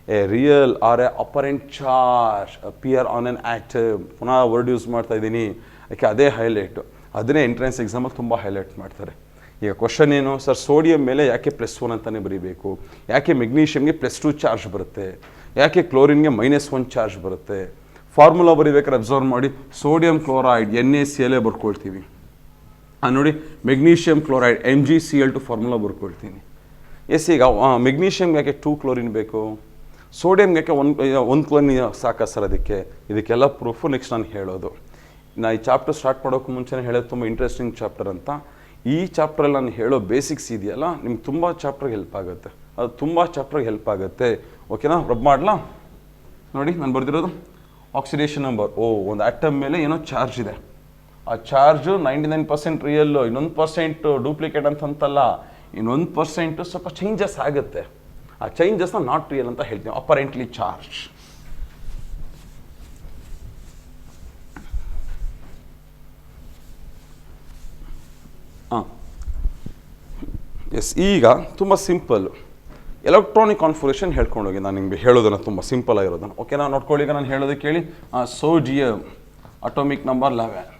a real or a apparent charge appear on an atom. ಪುನಃ ವರ್ಡ್ ಯೂಸ್ ಮಾಡ್ತಾ ಇದ್ದೀನಿ, ಯಾಕೆ ಅದೇ ಹೈಲೈಟು, ಅದನ್ನೇ ಎಂಟ್ರೆನ್ಸ್ ಎಕ್ಸಾಮಲ್ಲಿ ತುಂಬ ಹೈಲೈಟ್ ಮಾಡ್ತಾರೆ. ಈಗ ಕ್ವಶನ್ ಏನು ಸರ್? ಸೋಡಿಯಂ ಮೇಲೆ ಯಾಕೆ +1 ಅಂತಲೇ ಬರೀಬೇಕು? ಯಾಕೆ ಮೆಗ್ನೀಷಿಯಮ್ಗೆ +2 ಚಾರ್ಜ್ ಬರುತ್ತೆ? ಯಾಕೆ ಕ್ಲೋರಿನ್ಗೆ -1 ಚಾರ್ಜ್ ಬರುತ್ತೆ? ಫಾರ್ಮುಲಾ ಬರೀಬೇಕಾದ್ರೆ ಅಬ್ಸರ್ವ್ ಮಾಡಿ, ಸೋಡಿಯಂ ಕ್ಲೋರೈಡ್ NaCl ಬರ್ಕೊಳ್ತೀವಿ. ನೋಡಿ, ಮೆಗ್ನೀಷಿಯಂ ಕ್ಲೋರೈಡ್ MgCl2 ಫಾರ್ಮುಲಾ ಬರ್ಕೊಳ್ತೀನಿ. ಎಸ್, ಈಗ ಮೆಗ್ನೀಷಿಯಮ್ಗೆ ಯಾಕೆ 2 ಕ್ಲೋರಿನ್ ಬೇಕು? ಸೋಡಿಯಂಗೆ ಯಾಕೆ ಒಂದು ಕ್ಲೋರಿನ್ ಸಾಕಾ ಸರ್? ಇದಕ್ಕೆಲ್ಲ ಪ್ರೂಫು ನೆಕ್ಸ್ಟ್ ನಾನು ಹೇಳೋದು. ಈ ಚಾಪ್ಟರ್ ಸ್ಟಾರ್ಟ್ ಮಾಡೋಕ್ಕೂ ಮುಂಚೆನೇ ಹೇಳೋದು ತುಂಬ ಇಂಟ್ರೆಸ್ಟಿಂಗ್ ಚಾಪ್ಟರ್ ಅಂತ. ಈ ಚಾಪ್ಟ್ರಲ್ಲಿ ನಾನು ಹೇಳೋ ಬೇಸಿಕ್ಸ್ ಇದೆಯಲ್ಲ, ನಿಮ್ಗೆ ತುಂಬ ಚಾಪ್ಟ್ರಿಗೆ ಹೆಲ್ಪ್ ಆಗುತ್ತೆ, ಅದು ತುಂಬ ಚಾಪ್ಟ್ರಿಗೆ ಹೆಲ್ಪ್ ಆಗುತ್ತೆ, ಓಕೆನಾ? ರಬ್ ಮಾಡಲಾ? ನೋಡಿ, ನಾನು ಬರೆದಿರೋದು ಆಕ್ಸಿಡೇಷನ್ ನಂಬರ್. ಒಂದು ಆಟಮ್ ಮೇಲೆ ಏನೋ ಚಾರ್ಜ್ ಇದೆ, ಆ ಚಾರ್ಜು 99% ರಿಯಲ್ಲು, ಇನ್ನೊಂದು % ಡೂಪ್ಲಿಕೇಟ್ ಅಂತಂತಲ್ಲ, ಇನ್ನೊಂದು % ಸ್ವಲ್ಪ ಚೇಂಜಸ್ ಆಗುತ್ತೆ. ಆ ಚೇಂಜಸ್ನ ನಾಟ್ ರಿಯಲ್ ಅಂತ ಹೇಳ್ತೀವಿ, ಅಪರೆಂಟ್ಲಿ ಚಾರ್ಜ್. ಎಸ್, ಈಗ ತುಂಬ ಸಿಂಪಲ್ ಎಲೆಕ್ಟ್ರಾನಿಕ್ ಕಾನ್ಫಿಗರೇಷನ್ ಹೇಳ್ಕೊಂಡೋಗಿ ನಾನು ನಿಮಗೆ ಹೇಳೋದನ್ನು, ತುಂಬ ಸಿಂಪಲ್ ಆಗಿರೋದನ್ನು, ಓಕೆನಾ? ನೋಡ್ಕೊಳ್ಳಿ, ಈಗ ನಾನು ಹೇಳೋದಕ್ಕೆ ಕೇಳಿ. Sodium atomic number 11,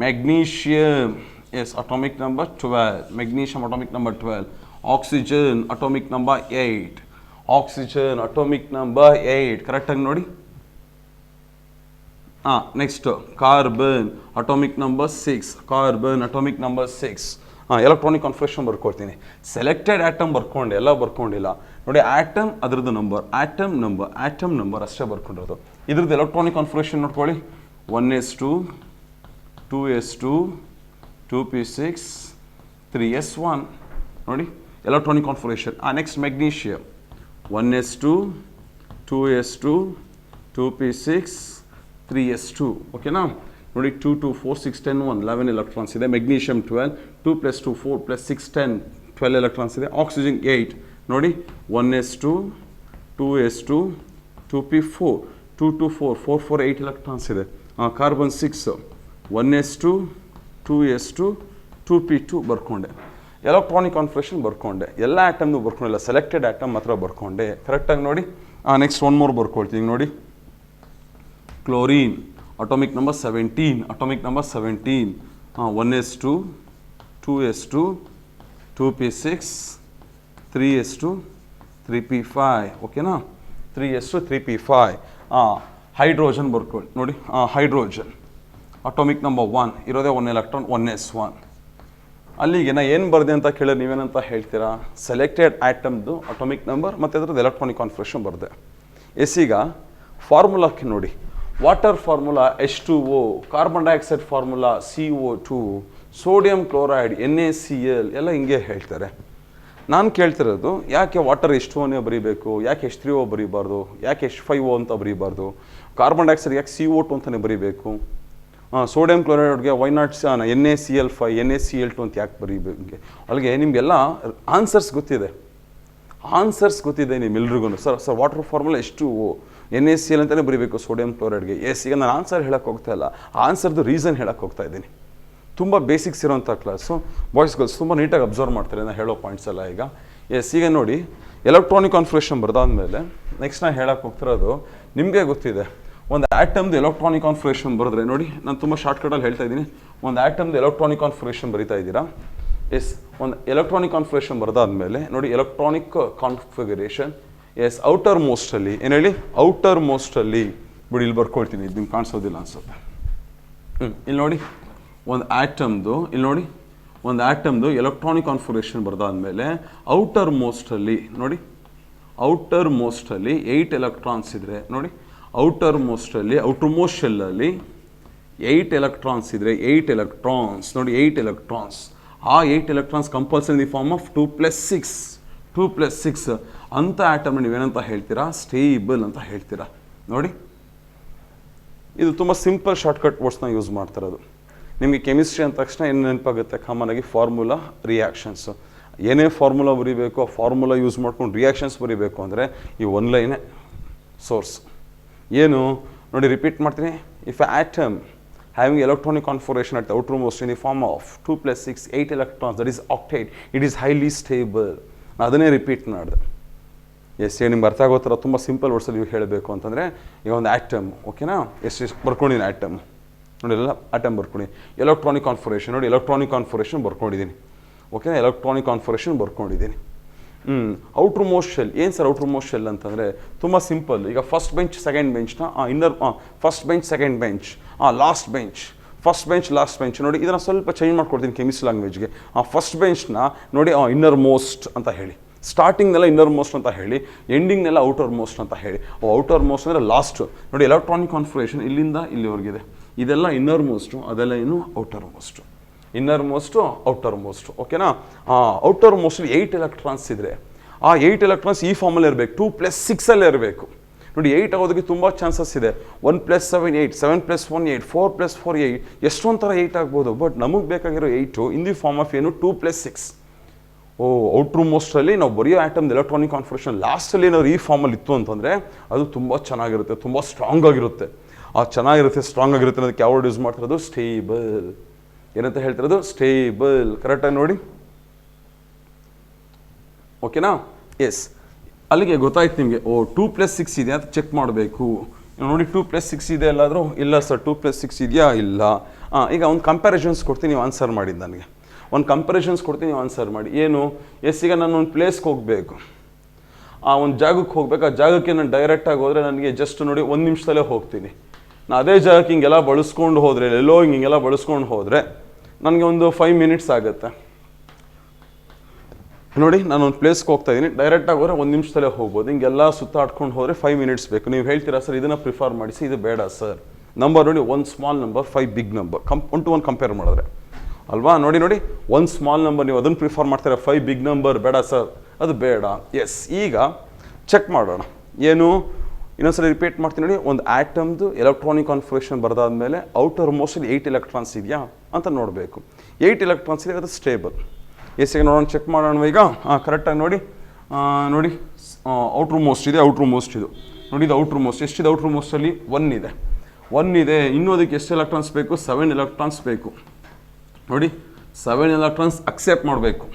magnesium, yes, atomic number 12, magnesium atomic number 12, oxygen atomic number 8, oxygen atomic number 8, ಕರೆಕ್ಟಾಗಿ ನೋಡಿ. Next carbon atomic number 6, carbon atomic number 6. Electronic configuration ಬರ್ಕೊಳ್ತೀನಿ. ಸೆಲೆಕ್ಟೆಡ್ ಆಟಮ್ ಬರ್ಕೊಂಡೆ, ಎಲ್ಲ ಬರ್ಕೊಂಡಿಲ್ಲ ನೋಡಿ. ಆಟಮ್ ಅದ್ರದ್ದು ನಂಬರ್, ಆಟಮ್ ನಂಬರ್ ಅಷ್ಟೇ ಬರ್ಕೊಂಡಿರೋದು. ಇದ್ರದ್ದು ಎಲೆಕ್ಟ್ರಾನಿಕ್ ಕಾನ್ಫಿಗರೇಷನ್ ನೋಡ್ಕೊಳ್ಳಿ. 1s2, 2s2, 2p6, 3s1. ನೋಡಿ, electronic configuration. Next magnesium 1s2, 2s2, 2p6, 3s2, ಓಕೆನಾ? ನೋಡಿ, 2, 2, 4, 6, 10, 1, 11 ಎಲೆಕ್ಟ್ರಾನ್ಸ್ ಇದೆ. ಮೆಗ್ನೀಷಿಯಮ್ 12, 2 + 2, 4 + 6, 10, 12 ಎಲೆಕ್ಟ್ರಾನ್ಸ್ ಇದೆ. ಆಕ್ಸಿಜನ್ 8, ನೋಡಿ, 1s2, 2s2, 2p4, 2, 2, 4, 4, 4, 8 ಎಲೆಕ್ಟ್ರಾನ್ಸ್ ಇದೆ. ಕಾರ್ಬನ್ 6, 1s2, 2s2, 2p2 ಬರ್ಕೊಂಡೆ. ಎಲೆಕ್ಟ್ರಾನಿಕ್ ಕಾನ್ಫಿಗರೇಷನ್ ಬರ್ಕೊಂಡೆ. ಎಲ್ಲ ಆಟಮ್ನು ಬರ್ಕೊಂಡಿಲ್ಲ, ಸೆಲೆಕ್ಟೆಡ್ ಆಟಮ್ ಮಾತ್ರ ಬರ್ಕೊಂಡೆ. ಕರೆಕ್ಟಾಗಿ ನೋಡಿ. ನೆಕ್ಸ್ಟ್ ಒನ್ ಮೋರ್ ಬರ್ಕೊಳ್ತೀನಿ ನೋಡಿ. Chlorine atomic number 17, atomic number 17, 1s2, 2s2, 2p6, 3s2, 3p5, ಓಕೆನಾ? 3s2, 3p5. ಹೈಡ್ರೋಜನ್ ಬರ್ಕೊಳ್ಳಿ ನೋಡಿ. ಹೈಡ್ರೋಜನ್ ಅಟೋಮಿಕ್ ನಂಬರ್ 1 ಇರೋದೇ 1 ಎಲೆಕ್ಟ್ರಾನ್, 1s1. ಅಲ್ಲಿಗೆ ನಾ ಏನು ಬರ್ದೆ ಅಂತ ಕೇಳಿದ್ರೆ ನೀವೇನಂತ ಹೇಳ್ತೀರಾ? ಸೆಲೆಕ್ಟೆಡ್ ಆಟಮ್ದು ಅಟಾಮಿಕ್ ನಂಬರ್ ಮತ್ತು ಅದರದ್ದು ಎಲೆಕ್ಟ್ರಾನಿಕ್ ಕಾನ್ಫಿಗರೇಷನ್ ಬರ್ದೆ. ಈಗ ಫಾರ್ಮುಲಾಕ್ಕೆ ನೋಡಿ, water formula H2O, carbon dioxide formula CO2, sodium chloride NaCl ಎಲ್ಲ ಹಿಂಗೆ ಹೇಳ್ತಾರೆ. ನಾನು ಕೇಳ್ತಿರೋದು ಯಾಕೆ ವಾಟರ್ H2O ಬರೀಬೇಕು, ಯಾಕೆ H3O ಬರೀಬಾರ್ದು, ಯಾಕೆ H5O ಅಂತ ಬರೀಬಾರ್ದು, ಕಾರ್ಬನ್ ಡೈಆಕ್ಸೈಡ್ ಯಾಕೆ CO2 ಅಂತಲೇ ಬರೀಬೇಕು, sodium ಕ್ಲೋರೈಡ್ಗೆ why not NaCl5 NaCl2 ಅಂತ ಯಾಕೆ ಬರೀಬೇಕು? ಅಲ್ಲಿಗೆ ನಿಮಗೆಲ್ಲ ಆನ್ಸರ್ಸ್ ಗೊತ್ತಿದೆ ನಿಮ್ಮೆಲ್ರಿಗೂ. Sir water formula H2O NaCl ಅಂತಲೇ ಬರೀಬೇಕು ಸೋಡಿಯಂ ಕ್ಲೋರೈಡ್ಗೆ. ಈಗ ನಾನು ಆನ್ಸರ್ ಹೇಳಕ್ಕೆ ಹೋಗ್ತಾ ಇಲ್ಲ, ಆನ್ಸರ್ದು ರೀಸನ್ ಹೇಳಕ್ಕೆ ಹೋಗ್ತಾ ಇದ್ದೀನಿ. ತುಂಬ ಬೇಸಿಕ್ಸ್ ಇರೋಂಥ ಕ್ಲಾಸು, ಬಾಯ್ಸ್ ಗರ್ಲ್ಸ್ ತುಂಬ ನೀಟಾಗಿ ಅಬ್ಸರ್ವ್ ಮಾಡ್ತಾರೆ ನಾನು ಹೇಳೋ ಪಾಯಿಂಟ್ಸ್ ಎಲ್ಲ. ಈಗ ನೋಡಿ, ಎಲೆಕ್ಟ್ರಾನಿಕ್ ಕಾನ್ಫಿಗರೇಷನ್ ಬರ್ದಾದ್ಮೇಲೆ ನೆಕ್ಸ್ಟ್ ನಾನು ಹೇಳಕ್ಕೆ ಹೋಗ್ತಿರೋದು ನಿಮಗೆ ಗೊತ್ತಿದೆ. ಒಂದು ಆಟಮ್ದು ಎಲೆಕ್ಟ್ರಾನಿಕ್ ಕಾನ್ಫಿಗರೇಷನ್ ಬರೆದ್ರೆ ನೋಡಿ, ನಾನು ತುಂಬ ಶಾರ್ಟ್ಕಟಲ್ಲಿ ಹೇಳ್ತಾ ಇದ್ದೀನಿ. ಒಂದು ಆಟಮ್ದು ಎಲೆಕ್ಟ್ರಾನಿಕ್ ಕಾನ್ಫಿಗರೇಷನ್ ಬರಿತಾ ಇದ್ದೀರಾ. ಒಂದು ಎಲೆಕ್ಟ್ರಾನಿಕ್ ಕಾನ್ಫಿಗರೇಷನ್ ಬರೆದಾದ್ಮೇಲೆ ನೋಡಿ, ಎಲೆಕ್ಟ್ರಾನಿಕ್ ಕಾನ್ಫಿಗರೇಷನ್ ಔಟರ್ ಮೋಸ್ಟಲ್ಲಿ ಏನು ಹೇಳಿ, ಔಟರ್ ಮೋಸ್ಟಲ್ಲಿ ಬಿಡಿ, ಇಲ್ಲಿ ಬರ್ಕೊಳ್ತೀನಿ, ಇದು ನಿಮ್ಗೆ ಕಾಣಿಸೋದಿಲ್ಲ ಅನ್ಸುತ್ತೆ. ಇಲ್ಲಿ ನೋಡಿ, ಒಂದು ಆಟಮ್ದು ಎಲೆಕ್ಟ್ರಾನಿಕ್ ಕಾನ್ಫಿಗರೇಷನ್ ಬರೆದಾದ್ಮೇಲೆ ಔಟರ್ ಮೋಸ್ಟಲ್ಲಿ ನೋಡಿ, ಔಟರ್ ಮೋಸ್ಟಲ್ಲಿ 8 ಎಲೆಕ್ಟ್ರಾನ್ಸ್ ಇದ್ರೆ ನೋಡಿ, ಔಟರ್ ಮೋಸ್ಟ್ ಶೆಲ್ಲಲ್ಲಿ 8 ಎಲೆಕ್ಟ್ರಾನ್ಸ್ ಇದ್ರೆ 8 ಎಲೆಕ್ಟ್ರಾನ್ಸ್ ನೋಡಿ, 8 ಎಲೆಕ್ಟ್ರಾನ್ಸ್. ಆ 8 electrons compulsory in the form of 2+6 ಅಂತ ಆಟಮ್ನ ನೀವೇನಂತ ಹೇಳ್ತೀರಾ? ಸ್ಟೇಬಲ್ ಅಂತ ಹೇಳ್ತೀರಾ. ನೋಡಿ, ಇದು ತುಂಬ ಸಿಂಪಲ್ ಶಾರ್ಟ್ಕಟ್ ವರ್ಡ್ಸ್ನ ಯೂಸ್ ಮಾಡ್ತಿರೋದು. ನಿಮಗೆ ಕೆಮಿಸ್ಟ್ರಿ ಅಂದ ತಕ್ಷಣ ಏನು ನೆನಪಾಗುತ್ತೆ? ಕಾಮನ್ ಆಗಿ ಫಾರ್ಮುಲಾ, ರಿಯಾಕ್ಷನ್ಸು. ಏನೇ ಫಾರ್ಮುಲಾ ಬರೀಬೇಕು, ಆ ಫಾರ್ಮುಲಾ ಯೂಸ್ ಮಾಡ್ಕೊಂಡು ರಿಯಾಕ್ಷನ್ಸ್ ಬರೀಬೇಕು ಅಂದರೆ ಈ ಒನ್ ಲೈನೇ ಸೋರ್ಸ್. ಏನು ನೋಡಿ, ರಿಪೀಟ್ ಮಾಡ್ತೀನಿ. If atom having electronic configuration at the outermost in the form of 2+6 8 electrons, that is octet, it is highly stable. ಅದನ್ನೇ ರಿಪೀಟ್ ಮಾಡಿದೆ. ನಿಮ್ಗೆ ಅರ್ಥ ಆಗೋ ಥರ ತುಂಬ ಸಿಂಪಲ್ ವರ್ಡ್ಸಲ್ಲಿ ನೀವು ಹೇಳಬೇಕು ಅಂತಂದರೆ, ಈಗ ಒಂದು ಆಟಮ್, ಓಕೆನಾ? ಎಷ್ಟು ಬರ್ಕೊಂಡಿದ್ದೀನಿ ಆಟಮ್ ನೋಡಿ, ಎಲ್ಲ ಆಟಮ್ ಬರ್ಕೊಂಡು ಎಲೆಕ್ಟ್ರಾನಿಕ್ ಕಾನ್ಫಿಗರೇಷನ್ ನೋಡಿ, ಎಲೆಕ್ಟ್ರಾನಿಕ್ ಕಾನ್ಫಿಗರೇಷನ್ ಬರ್ಕೊಂಡಿದ್ದೀನಿ. ಓಕೆನಾ? ಎಲೆಕ್ಟ್ರಾನಿಕ್ ಕಾನ್ಫಿಗರೇಷನ್ ಬರ್ಕೊಂಡಿದ್ದೀನಿ. ಔಟ್ರ್ ಮೋಸ್ಟ್ ಶೆಲ್ ಏನು ಸರ್ ಔಟ್ರ್ ಮೋಸ್ಟ್ ಶೆಲ್ ಅಂತಂದರೆ ತುಂಬ ಸಿಂಪಲ್. ಈಗ ಫಸ್ಟ್ ಬೆಂಚ್ ಸೆಕೆಂಡ್ ಬೆಂಚ್ನ first bench second bench, last bench, first bench last bench ನೋಡಿ, ಇದನ್ನು ಸ್ವಲ್ಪ ಚೇಂಜ್ ಮಾಡ್ಕೊಡ್ತೀನಿ ಕೆಮಿಸ್ಟ್ರಿ ಲ್ಯಾಂಗ್ವೇಜ್ಗೆ. ಫಸ್ಟ್ ಬೆಂಚ್ನ ನೋಡಿ ಇನ್ನರ್ ಮೋಸ್ಟ್ ಅಂತ ಹೇಳಿ, ಸ್ಟಾರ್ಟಿಂಗ್ನೆಲ್ಲ ಇನ್ನರ್ ಮೋಸ್ಟ್ ಅಂತ ಹೇಳಿ, ಎಂಡಿಂಗ್ನೆಲ್ಲ ಔಟರ್ ಮೋಸ್ಟ್ ಅಂತ ಹೇಳಿ. ಔಟರ್ ಮೋಸ್ಟ್ ಅಂದರೆ ಲಾಸ್ಟ್ ನೋಡಿ. ಎಲೆಕ್ಟ್ರಾನಿಕ್ ಕಾನ್ಫಿಗರೇಷನ್ ಇಲ್ಲಿಂದ ಇಲ್ಲಿವರೆಗಿದೆ, ಇದೆಲ್ಲ ಇನ್ನರ್ ಮೋಸ್ಟು, ಅದೆಲ್ಲ ಏನು outer most. Inner most, outer most, ಓಕೆನಾ? ಔಟರ್ ಮೋಸ್ಟಲ್ಲಿ 8 ಎಲೆಕ್ಟ್ರಾನ್ಸ್ ಇದ್ದರೆ ಆ 8 ಎಲೆಕ್ಟ್ರಾನ್ಸ್ ಈ ಫಾರ್ಮಲ್ಲಿ ಇರಬೇಕು, 2+6 ಇರಬೇಕು ನೋಡಿ. 8 ಆಗೋದಕ್ಕೆ ತುಂಬ ಚಾನ್ಸಸ್ ಇದೆ. 1+7 8, 7+1 8, 4+4 8, ಎಷ್ಟೊಂಥರ 8 ಆಗ್ಬೋದು. ಬಟ್ ನಮಗೆ ಬೇಕಾಗಿರೋ 8 ಇನ್ ದಿ ಫಾರ್ಮ್ ಆಫ್ ಏನು 2+6. ಔಟ್ರ್ ಮೋಸ್ಟಲ್ಲಿ ನಾವು ಬರೆಯೋ ಆಟಮ್ದು ಎಲೆಕ್ಟ್ರಾನಿಕ್ ಕಾನ್ಫಿಗರೇಷನ್ ಲಾಸ್ಟಲ್ಲಿ ಏನಾದ್ರು ಈ ಫಾರ್ಮಲ್ಲಿ ಇತ್ತು ಅಂತಂದರೆ ಅದು ತುಂಬ ಚೆನ್ನಾಗಿರುತ್ತೆ, ತುಂಬ ಸ್ಟ್ರಾಂಗ್ ಆಗಿರುತ್ತೆ. ಚೆನ್ನಾಗಿರುತ್ತೆ, ಸ್ಟ್ರಾಂಗ್ ಆಗಿರುತ್ತೆ ಅನ್ನೋದಕ್ಕೆ ಯಾವ ವರ್ಡ್ ಯೂಸ್ ಮಾಡ್ತಿರೋದು? ಸ್ಟೇಬಲ್. ಏನಂತ ಹೇಳ್ತಿರೋದು? ಸ್ಟೇಬಲ್. ಕರೆಕ್ಟಾಗಿ ನೋಡಿ, ಓಕೆನಾ? ಅಲ್ಲಿಗೆ ಗೊತ್ತಾಯ್ತು ನಿಮಗೆ. 2+6 ಇದೆ ಅಂತ ಚೆಕ್ ಮಾಡಬೇಕು ನೋಡಿ. 2+6 ಇದೆ ಎಲ್ಲಾದರೂ? ಇಲ್ಲ ಸರ್, 2+6 ಇದೆಯಾ? ಇಲ್ಲ. ಈಗ ಒಂದು ಕಂಪ್ಯಾರಿಸನ್ಸ್ ಕೊಡ್ತೀನಿ, ನೀವು ಆನ್ಸರ್ ಮಾಡಿದ್ದು ನನಗೆ. ಒಂದು ಕಂಪ್ಯಾರಿಸನ್ಸ್ ಕೊಡ್ತೀನಿ, ನೀವು ಆನ್ಸರ್ ಮಾಡಿ. ಏನು? ಈಗ ನಾನು ಒಂದು ಪ್ಲೇಸ್ಗೆ ಹೋಗಬೇಕು, ಒಂದು ಜಾಗಕ್ಕೆ ಹೋಗ್ಬೇಕು. ಆ ಜಾಗಕ್ಕೆ ನಾನು ಡೈರೆಕ್ಟಾಗಿ ಹೋದರೆ ನನಗೆ ಜಸ್ಟ್ ನೋಡಿ 1 ನಿಮಿಷದಲ್ಲೇ ಹೋಗ್ತೀನಿ. ನಾನು ಅದೇ ಜಾಗಕ್ಕೆ ಹಿಂಗೆಲ್ಲ ಬಳಸ್ಕೊಂಡು ಹೋದರೆ, ಎಲ್ಲೋ ಹಿಂಗೆಲ್ಲ ಬಳಸ್ಕೊಂಡು ಹೋದರೆ ನನಗೆ ಒಂದು 5 ಮಿನಿಟ್ಸ್ ಆಗುತ್ತೆ ನೋಡಿ. ನಾನು ಒಂದು ಪ್ಲೇಸ್ಗೆ ಹೋಗ್ತಾ ಇದ್ದೀನಿ, ಡೈರೆಕ್ಟಾಗಿ ಹೋದರೆ 1 ನಿಮಿಷದಲ್ಲೇ ಹೋಗ್ಬೋದು. ಹಿಂಗೆಲ್ಲ ಸುತ್ತಾಡ್ಕೊಂಡು ಹೋದರೆ 5 ಮಿನಿಟ್ಸ್ ಬೇಕು. ನೀವು ಹೇಳ್ತೀರಾ ಸರ್ ಇದನ್ನು ಪ್ರಿಫರ್ ಮಾಡಿಸಿ, ಇದು ಬೇಡ ಸರ್. ನಂಬರ್ ನೋಡಿ, 1 small number, 5 big number, 1 to 1 compare ಮಾಡಿದ್ರೆ ಅಲ್ವಾ? ನೋಡಿ 1 ಸ್ಮಾಲ್ ನಂಬರ್ ನೀವು ಅದನ್ನು ಪ್ರಿಫರ್ ಮಾಡ್ತೀರಾ, 5 ಬಿಗ್ ನಂಬರ್ ಬೇಡ ಸರ್, ಅದು ಬೇಡ. ಈಗ ಚೆಕ್ ಮಾಡೋಣ. ಏನು? ಇನ್ನೊಂದ್ಸಲ ರಿಪೀಟ್ ಮಾಡ್ತೀನಿ ನೋಡಿ. ಒಂದು ಆಟಮ್ದು ಎಲೆಕ್ಟ್ರಾನಿಕ್ ಕಾನ್ಫಿಗರೇಷನ್ ಬರೆದಾದ್ಮೇಲೆ ಔಟರ್ ಮೋಸ್ಟಲ್ಲಿ 8 ಎಲೆಕ್ಟ್ರಾನ್ಸ್ ಇದೆಯಾ ಅಂತ ನೋಡಬೇಕು. 8 ಎಲೆಕ್ಟ್ರಾನ್ಸ್ ಇದೆ, ಅದು ಸ್ಟೇಬಲ್. ಈಗ ನೋಡೋಣ, ಚೆಕ್ ಮಾಡೋಣ ಈಗ. ಕರೆಕ್ಟಾಗಿ ನೋಡಿ. ಔಟ್ರ್ ಮೋಸ್ಟ್ ಇದೆ, ಔಟ್ರ್ ಮೋಸ್ಟ್ ಇದು ನೋಡಿ. ಇದು ಔಟ್ರ್ ಮೋಸ್ಟ್. ಎಷ್ಟಿದೆ ಔಟ್ರ್ ಮೋಸ್ಟಲ್ಲಿ? 1 ಇದೆ. ಇನ್ನೂ ಅದಕ್ಕೆ ಎಷ್ಟು ಎಲೆಕ್ಟ್ರಾನ್ಸ್ ಬೇಕು? 7 ಎಲೆಕ್ಟ್ರಾನ್ಸ್ ಬೇಕು ನೋಡಿ. 7 ಎಲೆಕ್ಟ್ರಾನ್ಸ್ ಅಕ್ಸೆಪ್ಟ್ ಮಾಡಬೇಕು,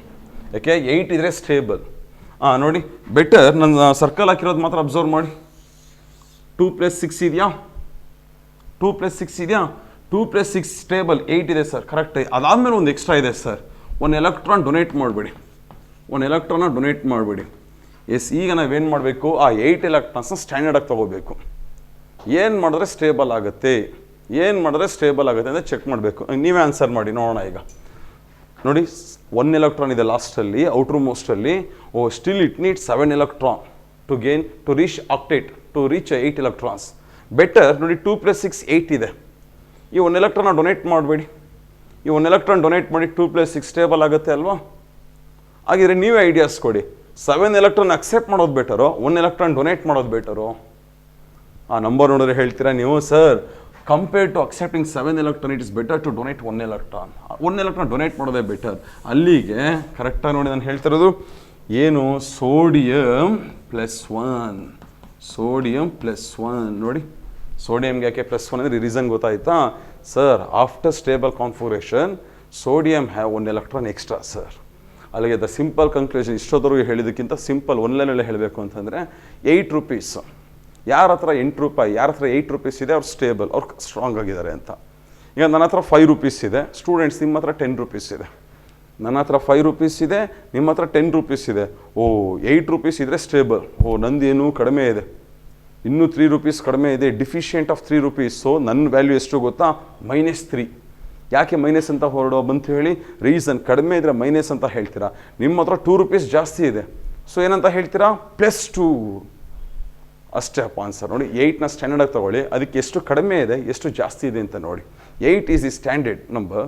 ಯಾಕೆ? 8 ಇದ್ರೆ ಸ್ಟೇಬಲ್. ನೋಡಿ, ಬೆಟರ್ ನನ್ನ ಸರ್ಕಲ್ ಹಾಕಿರೋದು ಮಾತ್ರ ಅಬ್ಸರ್ವ್ ಮಾಡಿ. 2+6 ಇದೆಯಾ? 2+6 ಸ್ಟೇಬಲ್. 8 ಇದೆ ಸರ್, ಕರೆಕ್ಟ್. ಅದಾದಮೇಲೆ ಒಂದು ಎಕ್ಸ್ಟ್ರಾ ಇದೆ ಸರ್, 1 ಎಲೆಕ್ಟ್ರಾನ್ ಡೊನೇಟ್ ಮಾಡಬೇಡಿ, 1 ಎಲೆಕ್ಟ್ರಾನ ಡೊನೇಟ್ ಮಾಡಬೇಡಿ. ಈಗ ನಾವೇನು ಮಾಡಬೇಕು? ಆ 8 ಎಲೆಕ್ಟ್ರಾನ್ಸ್ನ ಸ್ಟ್ಯಾಂಡರ್ಡಾಗಿ ತೊಗೋಬೇಕು. ಏನು ಮಾಡಿದ್ರೆ ಸ್ಟೇಬಲ್ ಆಗುತ್ತೆ ಅಂತ ಚೆಕ್ ಮಾಡಬೇಕು. ನೀವೇ ಆನ್ಸರ್ ಮಾಡಿ ನೋಡೋಣ. ಈಗ ನೋಡಿ 1 electron ಇದೆ ಲಾಸ್ಟಲ್ಲಿ ಔಟರ್ ಮೋಸ್ಟಲ್ಲಿ. Still it needs 7 electron to reach octet, to reach 8 electrons. Better ನೋಡಿ 2 + 6 8 ಇದೆ. ಈ 1 electron ಡೊನೇಟ್ ಮಾಡಬೇಡಿ. ಈ 1 electron ಡೊನೇಟ್ ಮಾಡಿ 2 + 6 ಸ್ಟೇಬಲ್ ಆಗುತ್ತೆ ಅಲ್ವಾ? ಹಾಗಿದ್ರೆ ನೀವೇ ಐಡಿಯಾಸ್ ಕೊಡಿ. 7 electron ಅಕ್ಸೆಪ್ಟ್ ಮಾಡೋದು ಬೆಟರೋ, 1 electron ಡೊನೇಟ್ ಮಾಡೋದು ಬೆಟರೋ? ಆ ನಂಬರ್ ನೋಡಿದ್ರೆ ಹೇಳ್ತೀರಾ ನೀವು, sir compared to accepting 7 electron it is better to donate 1 electron. 1 electron donate ಮಾಡೋದೇ ಬೆಟರ್. ಅಲ್ಲಿಗೆ ಕರೆಕ್ಟಾಗಿ ನೋಡಿ ನಾನು ಹೇಳ್ತಿರೋದು ಏನು, ಸೋಡಿಯಂ +1, ಸೋಡಿಯಂ +1. ನೋಡಿ ಸೋಡಿಯಂಗೆ ಯಾಕೆ +1 ಅಂದರೆ ರೀಸನ್ ಗೊತ್ತಾಯ್ತಾ? Sir after stable configuration sodium have 1 electron extra sir. ಅಲ್ಲಿಗೆ ದ ಸಿಂಪಲ್ ಕನ್ಕ್ಲೂಷನ್ ಇಷ್ಟೊತ್ತವರೆಗೂ ಹೇಳಿದ್ದಕ್ಕಿಂತ ಸಿಂಪಲ್ ಒನ್ಲೈನಲ್ಲಿ ಹೇಳಬೇಕು ಅಂತಂದರೆ 8 rupees. ಯಾರ ಹತ್ರ 8 ರೂಪಾಯಿ, ಯಾರ ಹತ್ರ 8 rupees ಇದೆ ಅವ್ರು ಸ್ಟೇಬಲ್, ಅವ್ರು ಸ್ಟ್ರಾಂಗ್ ಆಗಿದ್ದಾರೆ ಅಂತ. ಈಗ ನನ್ನ ಹತ್ರ 5 rupees ಇದೆ, ಸ್ಟೂಡೆಂಟ್ಸ್ ನಿಮ್ಮ ಹತ್ರ 10 rupees ಇದೆ. ನನ್ನ ಹತ್ರ 5 rupees ಇದೆ, ನಿಮ್ಮ ಹತ್ರ 10 rupees ಇದೆ. 8 rupees ಇದ್ದರೆ ಸ್ಟೇಬಲ್. ನಂದೇನು ಕಡಿಮೆ ಇದೆ, ಇನ್ನೂ 3 rupees ಕಡಿಮೆ ಇದೆ, ಡಿಫಿಷಿಯೆಂಟ್ ಆಫ್ 3 rupees. ಸೊ ನನ್ನ ವ್ಯಾಲ್ಯೂ ಎಷ್ಟು ಗೊತ್ತಾ? -3. ಯಾಕೆ ಮೈನಸ್ ಅಂತ ಹೊರಡೋ ಬಂತು ಹೇಳಿ? ರೀಸನ್ ಕಡಿಮೆ ಇದ್ದರೆ ಮೈನಸ್ ಅಂತ ಹೇಳ್ತೀರಾ. ನಿಮ್ಮ ಹತ್ರ 2 rupees ಜಾಸ್ತಿ ಇದೆ, ಸೊ ಏನಂತ ಹೇಳ್ತೀರಾ? +2. ಅಷ್ಟೇ ಅಪ್ಪ ಆನ್ಸರ್. ನೋಡಿ 8ನ ಸ್ಟ್ಯಾಂಡರ್ಡಾಗಿ ತೊಗೊಳ್ಳಿ, ಅದಕ್ಕೆ ಎಷ್ಟು ಕಡಿಮೆ ಇದೆ ಎಷ್ಟು ಜಾಸ್ತಿ ಇದೆ ಅಂತ ನೋಡಿ. 8 is the standard number.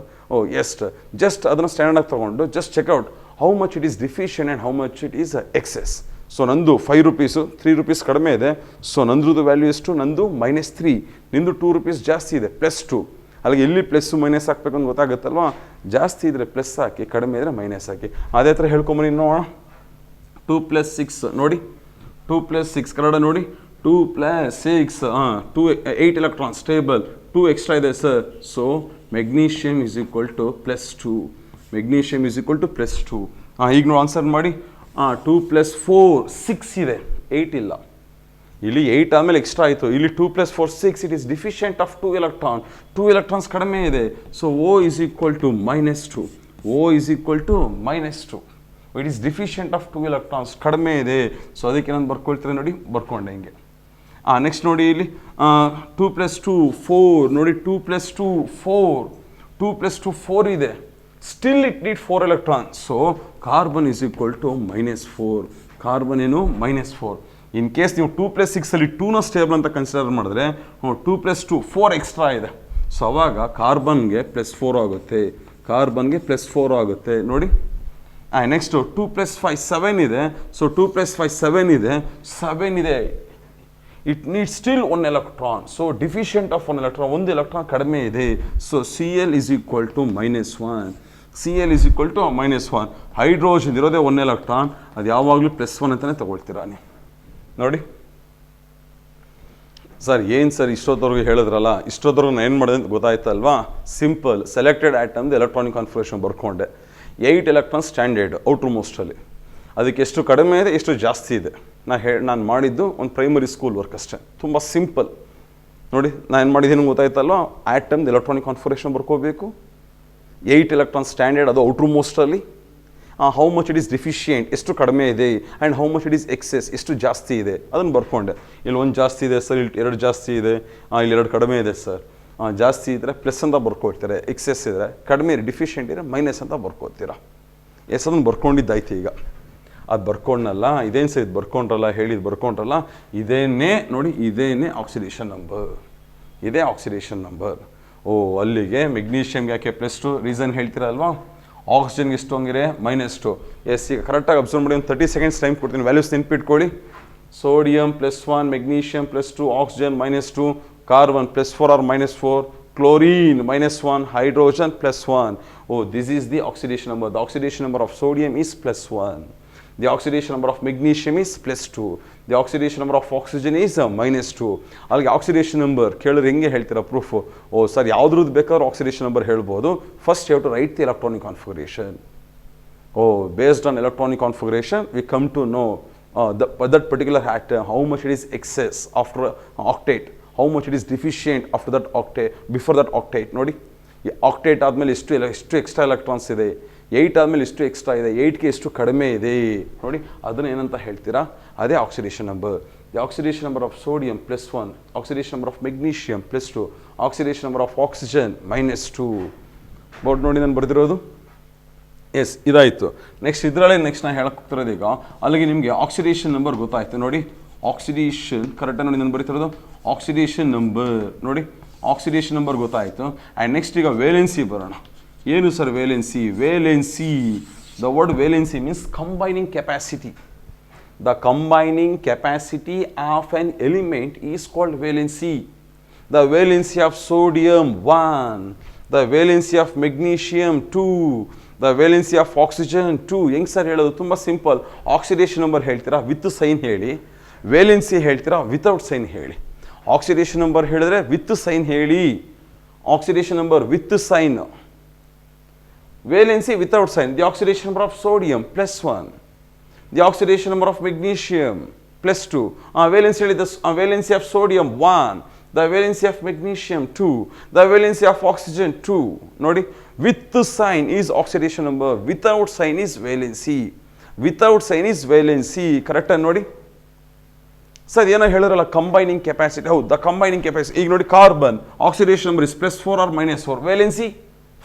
Just ಅದನ್ನು ಸ್ಟ್ಯಾಂಡರ್ಡಾಗಿ ತೊಗೊಂಡು just check out how much it is deficient and how much it is excess. So ನಂದು 5 rupees, 3 rupees ಕಡಿಮೆ ಇದೆ. ಸೊ ನಂದ್ರದ್ದು ವ್ಯಾಲ್ಯೂ ಎಷ್ಟು? ನಂದು -3. ನಿಂದು 2 rupees ಜಾಸ್ತಿ ಇದೆ, +2. ಅಲ್ಲಿಗೆ ಎಲ್ಲಿ ಪ್ಲಸ್ ಮೈನಸ್ ಹಾಕ್ಬೇಕು ಅಂತ ಗೊತ್ತಾಗುತ್ತಲ್ವಾ? ಜಾಸ್ತಿ ಇದ್ದರೆ ಪ್ಲಸ್ ಹಾಕಿ, ಕಡಿಮೆ ಇದ್ದರೆ ಮೈನಸ್ ಹಾಕಿ. ಅದೇ ಥರ ಹೇಳ್ಕೊಂಬನಿ ನೋಡೋಣ. 2 + 6 ನೋಡಿ, 2 + 6 ಕನ್ನಡ ನೋಡಿ, 2 + 6 8 electrons ಸ್ಟೇಬಲ್, 2 ಎಕ್ಸ್ಟ್ರಾ ಇದೆ sir. So magnesium is equal to +2. Magnesium is equal to +2. ಈಗ ನೋಡಿ ಆನ್ಸರ್ ಮಾಡಿ. 2 + 4 6 ಇದೆ, 8 ಇಲ್ಲ. ಇಲ್ಲಿ 8 ಆದಮೇಲೆ ಎಕ್ಸ್ಟ್ರಾ ಆಯಿತು. ಇಲ್ಲಿ 2 + 4 6. It is deficient of 2 electron. 2 electrons ಕಡಿಮೆ ಇದೆ. So O is equal to -2. O is equal to -2. It is deficient of 2 electrons ಕಡಿಮೆ ಇದೆ. ಸೊ ಅದಕ್ಕೆ ನಾನು ಬರ್ಕೊಳ್ತೀನಿ ನೋಡಿ, ಬರ್ಕೊಂಡೆ ಹಿಂಗೆ. ನೆಕ್ಸ್ಟ್ ನೋಡಿ ಇಲ್ಲಿ 2 + 2 4 ನೋಡಿ, 2 + 2 4. 2 + 2 4 ಇದೆ. Still it need 4 electrons. So carbon is equal to -4. Carbon ಏನು? -4. ಇನ್ ಕೇಸ್ ನೀವು 2 + 6 2ನ ಸ್ಟೇಬಲ್ ಅಂತ ಕನ್ಸಿಡರ್ ಮಾಡಿದ್ರೆ 2 + 2 4 ಎಕ್ಸ್ಟ್ರಾ ಇದೆ. ಸೊ ಅವಾಗ ಕಾರ್ಬನ್ಗೆ +4 ಆಗುತ್ತೆ, ಕಾರ್ಬನ್ಗೆ +4 ಆಗುತ್ತೆ ನೋಡಿ. ನೆಕ್ಸ್ಟು 2 + 5 7 ಇದೆ. ಸೊ 2 + 5 7 ಇದೆ, 7 ಇದೆ. It needs still 1 electron. So deficient of 1 electron, 1 electron ಕಡಿಮೆ ಇದೆ. So Cl is equal to -1. Cl is equal to -1. Hydrogen ಇರೋದೇ 1 electron, ಅದು ಯಾವಾಗಲೂ +1 ಅಂತಲೇ ತಗೊಳ್ತೀರಾ ನೀವು ನೋಡಿ. ಸರ್ ಏನು ಸರ್ ಇಷ್ಟೊತ್ತವರೆಗೂ ಹೇಳಿದ್ರಲ್ಲ, ಇಷ್ಟೊತ್ತವರೆಗೂ ನಾನು ಏನು ಮಾಡಿದೆ ಅಂತ ಗೊತ್ತಾಯ್ತಲ್ವಾ? ಸಿಂಪಲ್ ಸೆಲೆಕ್ಟೆಡ್ ಆಟಮ್ದು ಎಲೆಕ್ಟ್ರಾನಿಕ್ ಕಾನ್ಫಿಗರೇಷನ್ ಬರ್ಕೊಂಡೆ. 8 electrons ಸ್ಟ್ಯಾಂಡರ್ಡ್ ಔಟರ್ ಮೋಸ್ಟಲ್ಲಿ. ಅದಕ್ಕೆ ಎಷ್ಟು ಕಡಿಮೆ ಇದೆ ಎಷ್ಟು ಜಾಸ್ತಿ ಇದೆ ನಾನು ಮಾಡಿದ್ದು ಒಂದು ಪ್ರೈಮರಿ ಸ್ಕೂಲ್ ವರ್ಕ್ ಅಷ್ಟೇ, ತುಂಬ ಸಿಂಪಲ್ ನೋಡಿ. ನಾನು ಏನು ಮಾಡಿದ್ದೀನಿ ಗೊತ್ತಾಯ್ತಲ್ವ? ಆಟಮ್ದು ಎಲೆಕ್ಟ್ರಾನಿಕ್ ಕಾನ್ಫಿಗರೇಷನ್ ಬರ್ಕೋಬೇಕು. 8 electrons ಸ್ಟ್ಯಾಂಡರ್ಡ್, ಅದು ಔಟರ್ ಮೋಸ್ಟಲ್ಲಿ. How much it is deficient ಎಷ್ಟು ಕಡಿಮೆ ಇದೆ, and how much it is excess ಎಷ್ಟು ಜಾಸ್ತಿ ಇದೆ ಅದನ್ನು ಬರ್ಕೊಂಡೆ. ಇಲ್ಲಿ 1 ಜಾಸ್ತಿ ಇದೆ ಸರ್, ಇಲ್ಲಿ 2 ಜಾಸ್ತಿ ಇದೆ, ಇಲ್ಲಿ 2 ಕಡಿಮೆ ಇದೆ ಸರ್. ಜಾಸ್ತಿ ಇದ್ದರೆ ಪ್ಲಸ್ ಅಂತ ಬರ್ಕೊಳ್ತೀರಾ, ಎಕ್ಸೆಸ್ ಇದ್ದರೆ ಕಡಿಮೆ ಡಿಫಿಷಿಯೆಂಟ್ ಇದ್ದರೆ ಮೈನಸ್ ಅಂತ ಬರ್ಕೋತೀರಾ. ಅದನ್ನು ಬರ್ಕೊಂಡಿದ್ದಾಯ್ತು. ಈಗ ಅದು ಬರ್ಕೊಂಡಲ್ಲ, ಇದೇನು ಸರ್ ಇದು ಬರ್ಕೊಂಡ್ರಲ್ಲ, ಹೇಳಿದ್ದು ಬರ್ಕೊಂಡ್ರಲ್ಲ, ಇದೇನೇ ನೋಡಿ, ಇದೇನೇ ಆಕ್ಸಿಡೇಷನ್ ನಂಬರ್, ಇದೇ ಆಕ್ಸಿಡೇಷನ್ ನಂಬರ್. ಅಲ್ಲಿಗೆ ಮೆಗ್ನೀಷಿಯಮ್ಗೆ ಯಾಕೆ +2 ರೀಸನ್ ಹೇಳ್ತೀರಲ್ವಾ? ಆಕ್ಸಿಜನ್ಗೆ ಎಷ್ಟು ಹಂಗಿರೆ -2. ಎಸ್, ಈಗ ಕರೆಕ್ಟಾಗಿ ಅಬ್ಸರ್ವ್ ಮಾಡಿ. ಒಂದು 30 seconds ಟೈಮ್ ಕೊಡ್ತೀನಿ, ವ್ಯಾಲ್ಯೂಸ್ ನೆನ್ಪಿಟ್ಕೊಳ್ಳಿ. Sodium +1, magnesium +2, oxygen -2, carbon +4 or -4, chlorine -1, hydrogen +1. This is the oxidation number. The oxidation number of sodium is +1. The oxidation number of magnesium is +2. The oxidation number of oxygen is -2. ಅಲ್ಲಿಗೆ oxidation number ಕೇಳಿದ್ರೆ ಹೆಂಗೆ ಹೇಳ್ತೀರಾ proof? Sir ಯಾವ್ದ್ರದ್ದು ಬೇಕಾದ್ರೂ oxidation number ಹೇಳ್ಬೋದು. First you have to write the electronic configuration. Based on electronic configuration we come to know that particular atom how much it is excess after octet, how much it is deficient after that octet, before that octet. ನೋಡಿ, ಈ octet ಆದಮೇಲೆ ಎಷ್ಟು extra electrons ಇದೆ, 8 ಆದಮೇಲೆ ಎಷ್ಟು extra ಇದೆ, 8ಗೆ ಎಷ್ಟು ಕಡಿಮೆ ಇದೆ ನೋಡಿ, ಅದನ್ನು ಏನಂತ ಹೇಳ್ತೀರಾ? ಅದೇ oxidation number. The oxidation number of sodium +1, oxidation number of magnesium +2, oxidation number of oxygen -2. Board ನೋಡಿ ನಾನು ಬರೆದಿರೋದು. ಎಸ್ ಇದಾಯಿತು. ನೆಕ್ಸ್ಟ್ ಇದರಲ್ಲೇ ನೆಕ್ಸ್ಟ್ ನಾನು ಹೇಳಕ್ಕೆ ಹೋಗ್ತಿರೋದು ಈಗ ಅಲ್ಲಿಗೆ ನಿಮಗೆ ಆಕ್ಸಿಡೇಷನ್ ನಂಬರ್ ಗೊತ್ತಾಯ್ತು ನೋಡಿ. ಆಕ್ಸಿಡೇಷನ್ ಕರೆಕ್ಟಾಗಿ ನೋಡಿ ನಾನು ಬರೀತಿರೋದು ಆಕ್ಸಿಡೇಷನ್ ನಂಬರ್ ನೋಡಿ. ಆಕ್ಸಿಡೇಷನ್ ನಂಬರ್ ಗೊತ್ತಾಯಿತು. ಆ್ಯಂಡ್ ನೆಕ್ಸ್ಟ್ ಈಗ ವೇಲೆನ್ಸಿ ಬರೋಣ. ಏನು sir valency? Valency, the word valency means combining capacity. The combining capacity of an element is called valency. The valency of sodium 1, the valency of magnesium 2, the valency of oxygen 2. ಹೆಂಗೆ sir ಹೇಳೋದು? ತುಂಬ simple. Oxidation number ಹೇಳ್ತೀರಾ with sign ಹೇಳಿ, valency ಹೇಳ್ತೀರಾ without sign ಹೇಳಿ. Oxidation number ಹೇಳಿದ್ರೆ with sign ಹೇಳಿ, oxidation number with sign. Valency without sign. The oxidation number of sodium +1, the oxidation number of magnesium +2. Valency of sodium 1, the valency of magnesium 2, the valency of oxygen 2. Nodi, with sign is oxidation number, without sign is valency. Without sign is valency. Correct nodi? Sir, ಏನು ಹೇಳಿರಲ್ಲ combining capacity. ಹೌದು, the combining capacity. ಈಗ ನೋಡಿ carbon oxidation number is +4 or -4. Valency